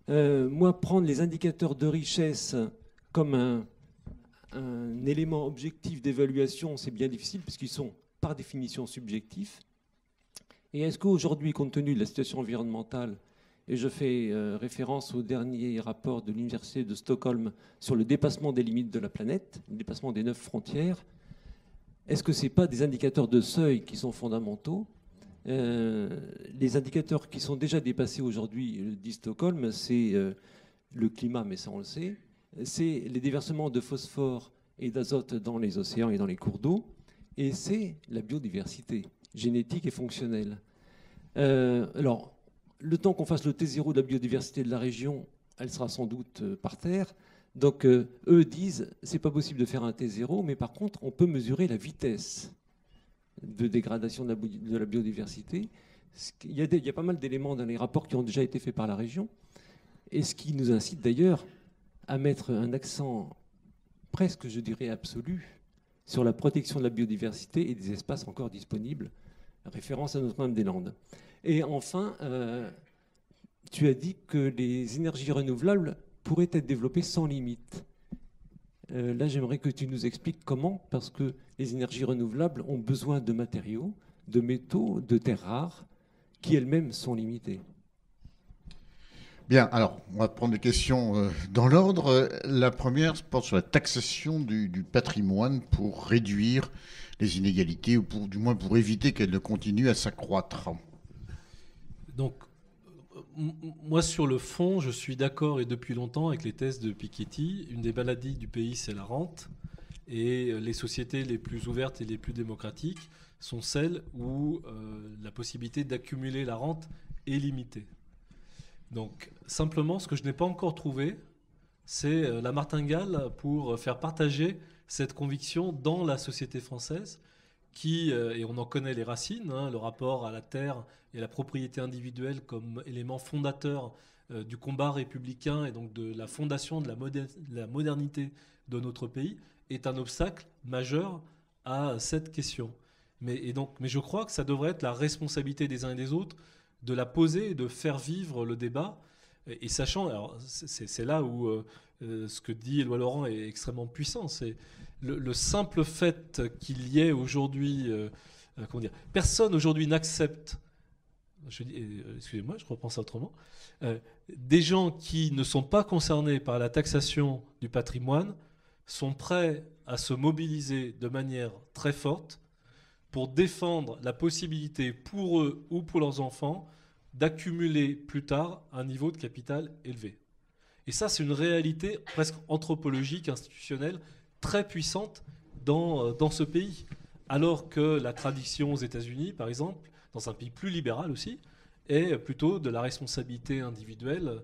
Moi, prendre les indicateurs de richesse comme un élément objectif d'évaluation, c'est bien difficile, puisqu'ils sont par définition subjectifs. Et est-ce qu'aujourd'hui, compte tenu de la situation environnementale, et je fais référence au dernier rapport de l'Université de Stockholm sur le dépassement des limites de la planète, le dépassement des 9 frontières, est-ce que ce n'est pas des indicateurs de seuil qui sont fondamentaux ? Les indicateurs qui sont déjà dépassés aujourd'hui, dit Stockholm, c'est le climat, mais ça on le sait, c'est les déversements de phosphore et d'azote dans les océans et dans les cours d'eau, et c'est la biodiversité génétique et fonctionnelle. Alors, le temps qu'on fasse le T0 de la biodiversité de la région, elle sera sans doute par terre. Donc, eux disent, c'est pas possible de faire un T0, mais par contre, on peut mesurer la vitesse de dégradation de la biodiversité. Il y a pas mal d'éléments dans les rapports qui ont déjà été faits par la région, et ce qui nous incite d'ailleurs à mettre un accent presque, je dirais, absolu sur la protection de la biodiversité et des espaces encore disponibles, référence à Notre-Dame-des-Landes. Et enfin, tu as dit que les énergies renouvelables pourraient être développées sans limite. Là, j'aimerais que tu nous expliques comment, parce que les énergies renouvelables ont besoin de matériaux, de métaux, de terres rares, qui elles-mêmes sont limitées. Bien, alors, on va prendre les questions dans l'ordre. La première porte sur la taxation du patrimoine pour réduire les inégalités, ou du moins pour éviter qu'elles ne continuent à s'accroître. Donc, moi, sur le fond, je suis d'accord, et depuis longtemps, avec les thèses de Piketty. Une des maladies du pays, c'est la rente. Et les sociétés les plus ouvertes et les plus démocratiques sont celles où la possibilité d'accumuler la rente est limitée. Donc, simplement, ce que je n'ai pas encore trouvé, c'est la martingale pour faire partager cette conviction dans la société française qui, et on en connaît les racines, hein, le rapport à la terre et la propriété individuelle comme élément fondateur du combat républicain et donc de la fondation de la modernité de notre pays, est un obstacle majeur à cette question. Mais je crois que ça devrait être la responsabilité des uns et des autres de la poser et de faire vivre le débat. Et sachant, alors c'est là où ce que dit Éloi Laurent est extrêmement puissant, c'est le simple fait qu'il y ait aujourd'hui, comment dire, personne aujourd'hui n'accepte, excusez-moi, je reprends ça autrement, des gens qui ne sont pas concernés par la taxation du patrimoine sont prêts à se mobiliser de manière très forte pour défendre la possibilité pour eux ou pour leurs enfants d'accumuler plus tard un niveau de capital élevé. Et ça, c'est une réalité presque anthropologique, institutionnelle, très puissante dans ce pays. Alors que la tradition aux États-Unis, par exemple, dans un pays plus libéral aussi, est plutôt de la responsabilité individuelle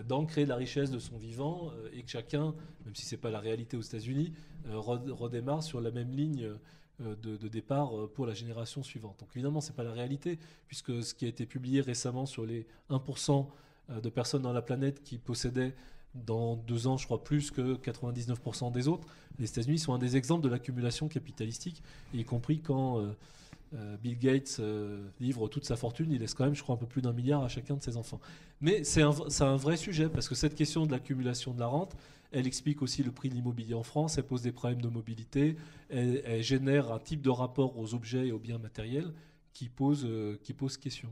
d'en créer de la richesse de son vivant et que chacun, même si ce n'est pas la réalité aux États-Unis, redémarre sur la même ligne de départ pour la génération suivante. Donc évidemment, ce n'est pas la réalité, puisque ce qui a été publié récemment sur les 1% de personnes dans la planète qui possédaient dans 2 ans, je crois, plus que 99% des autres, les États-Unis sont un des exemples de l'accumulation capitalistique, y compris quand Bill Gates livre toute sa fortune, il laisse quand même, je crois, un peu plus d'1 milliard à chacun de ses enfants. Mais c'est un vrai sujet, parce que cette question de l'accumulation de la rente, elle explique aussi le prix de l'immobilier en France, elle pose des problèmes de mobilité, elle génère un type de rapport aux objets et aux biens matériels qui pose question.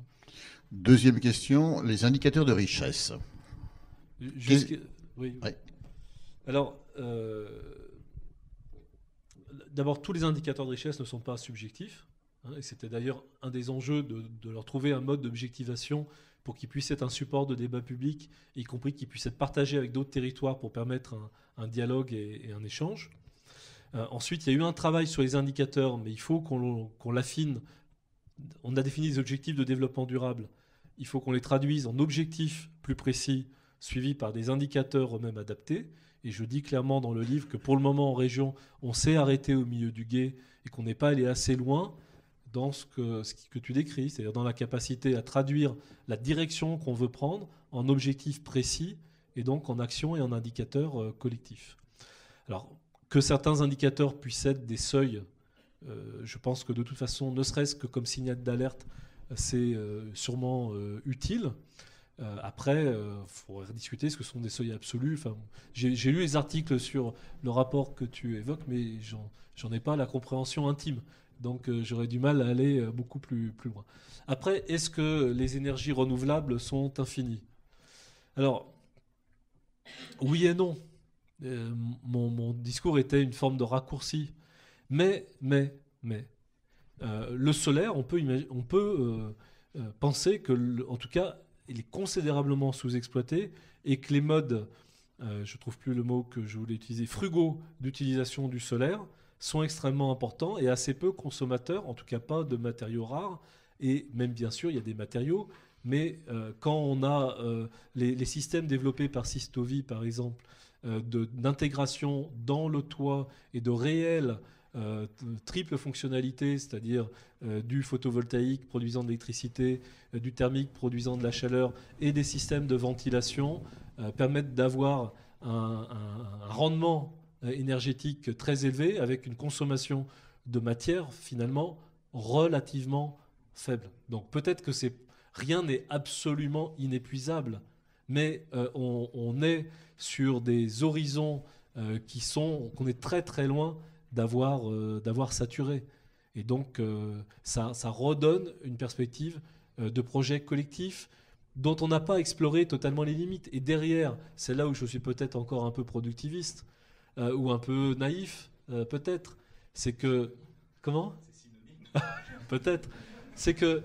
Deuxième question, les indicateurs de richesse. Oui. Ouais. Alors, d'abord, tous les indicateurs de richesse ne sont pas subjectifs. Et c'était d'ailleurs un des enjeux de leur trouver un mode d'objectivation pour qu'ils puissent être un support de débat public, y compris qu'ils puissent être partagés avec d'autres territoires pour permettre un dialogue et un échange. Ensuite, il y a eu un travail sur les indicateurs, mais il faut qu'on l'affine. On a défini des objectifs de développement durable. Il faut qu'on les traduise en objectifs plus précis, suivis par des indicateurs eux-mêmes adaptés. Et je dis clairement dans le livre que pour le moment en région, on s'est arrêté au milieu du gué et qu'on n'est pas allé assez loin dans ce que tu décris, c'est-à-dire dans la capacité à traduire la direction qu'on veut prendre en objectifs précis et donc en action et en indicateurs collectifs. Alors, que certains indicateurs puissent être des seuils, je pense que de toute façon, ne serait-ce que comme signal d'alerte, c'est sûrement utile. Après, il faudrait discuter ce que sont des seuils absolus. Enfin, j'ai lu les articles sur le rapport que tu évoques, mais j'en ai pas la compréhension intime. Donc j'aurais du mal à aller beaucoup plus loin. Après, est-ce que les énergies renouvelables sont infinies? Alors, oui et non. Mon discours était une forme de raccourci. Mais le solaire, on peut penser que, en tout cas, il est considérablement sous-exploité et que les modes, je ne trouve plus le mot que je voulais utiliser, frugaux d'utilisation du solaire, sont extrêmement importants et assez peu consommateurs, en tout cas pas de matériaux rares. Et même bien sûr, il y a des matériaux, mais quand on a les systèmes développés par Systovi, par exemple, d'intégration dans le toit et de réelles triple fonctionnalité, c'est-à-dire du photovoltaïque produisant de l'électricité, du thermique produisant de la chaleur et des systèmes de ventilation, permettent d'avoir un rendement énergétique très élevé avec une consommation de matière finalement relativement faible. Donc peut-être que rien n'est absolument inépuisable, mais on est sur des horizons qu'on est très très loin d'avoir saturé. Et donc ça redonne une perspective de projet collectif dont on n'a pas exploré totalement les limites. Et derrière, c'est là où je suis peut-être encore un peu productiviste, ou un peu naïf, peut-être. C'est que... Comment ? C'est synonyme. Peut-être. C'est que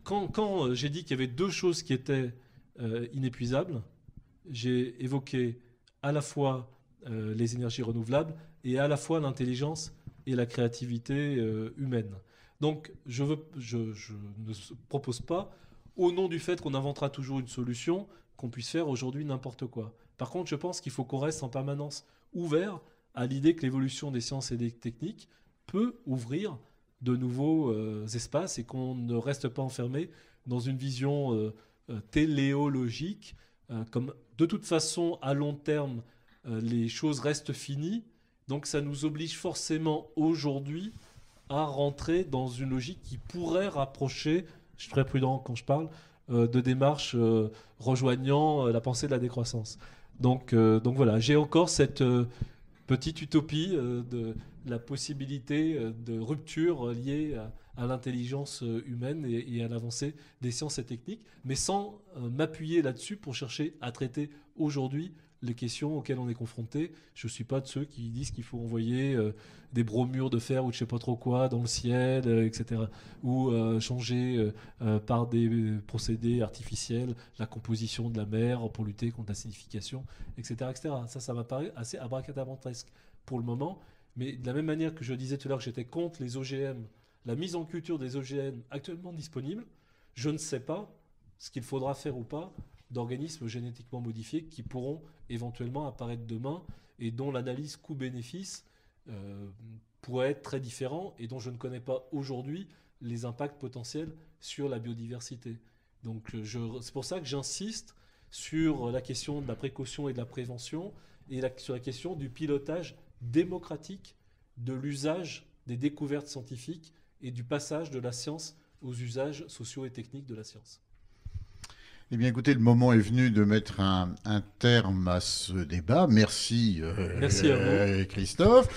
quand j'ai dit qu'il y avait 2 choses qui étaient inépuisables, j'ai évoqué à la fois les énergies renouvelables et à la fois l'intelligence et la créativité humaine. Donc je ne propose pas, au nom du fait qu'on inventera toujours une solution, qu'on puisse faire aujourd'hui n'importe quoi. Par contre, je pense qu'il faut qu'on reste en permanence ouvert à l'idée que l'évolution des sciences et des techniques peut ouvrir de nouveaux espaces et qu'on ne reste pas enfermé dans une vision téléologique, comme de toute façon, à long terme, les choses restent finies. Donc ça nous oblige forcément aujourd'hui à rentrer dans une logique qui pourrait rapprocher, je suis très prudent quand je parle, de démarches rejoignant la pensée de la décroissance. Donc voilà, j'ai encore cette petite utopie de la possibilité de rupture liée à l'intelligence humaine et à l'avancée des sciences et techniques, mais sans m'appuyer là-dessus pour chercher à traiter aujourd'hui les questions auxquelles on est confronté. Je ne suis pas de ceux qui disent qu'il faut envoyer des bromures de fer ou je ne sais pas trop quoi dans le ciel, etc. Ou changer par des procédés artificiels la composition de la mer pour lutter contre l'acidification, etc., etc. Ça m'apparaît assez abracadabrantesque pour le moment. Mais de la même manière que je disais tout à l'heure que j'étais contre les OGM, la mise en culture des OGM actuellement disponibles, je ne sais pas ce qu'il faudra faire ou pas d'organismes génétiquement modifiés qui pourront éventuellement apparaître demain et dont l'analyse coût-bénéfice pourrait être très différent et dont je ne connais pas aujourd'hui les impacts potentiels sur la biodiversité. Donc c'est pour ça que j'insiste sur la question de la précaution et de la prévention et sur la question du pilotage démocratique de l'usage des découvertes scientifiques et du passage de la science aux usages sociaux et techniques de la science. Eh bien, écoutez, le moment est venu de mettre un terme à ce débat. Merci, Merci à vous. Christophe.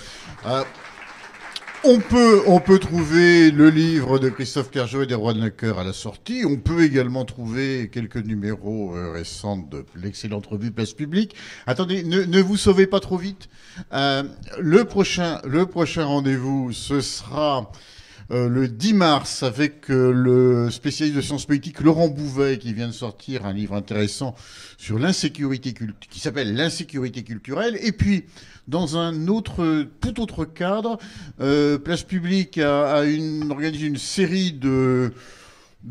On peut trouver le livre de Christophe Clergeau et d'Erwan Lecoeur à la sortie. On peut également trouver quelques numéros récents de l'excellente revue Place Publique. Attendez, ne vous sauvez pas trop vite. Le prochain rendez-vous, ce sera le 10 mars avec le spécialiste de sciences politiques Laurent Bouvet qui vient de sortir un livre intéressant sur l'insécurité qui s'appelle L'insécurité culturelle. Et puis, dans un tout autre cadre, Place Publique a organisé une série de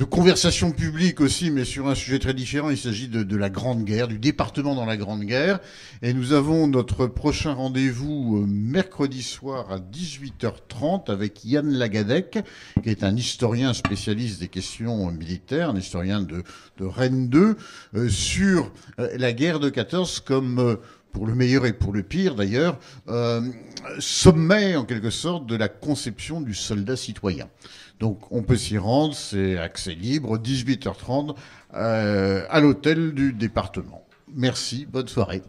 conversations publiques aussi, mais sur un sujet très différent. Il s'agit de la Grande Guerre, du département dans la Grande Guerre. Et nous avons notre prochain rendez-vous mercredi soir à 18h30 avec Yann Lagadec, qui est un historien spécialiste des questions militaires, un historien de Rennes 2, sur la guerre de 14 comme... pour le meilleur et pour le pire d'ailleurs, sommet en quelque sorte de la conception du soldat citoyen. Donc on peut s'y rendre, c'est accès libre, 18h30 à l'hôtel du département. Merci, bonne soirée.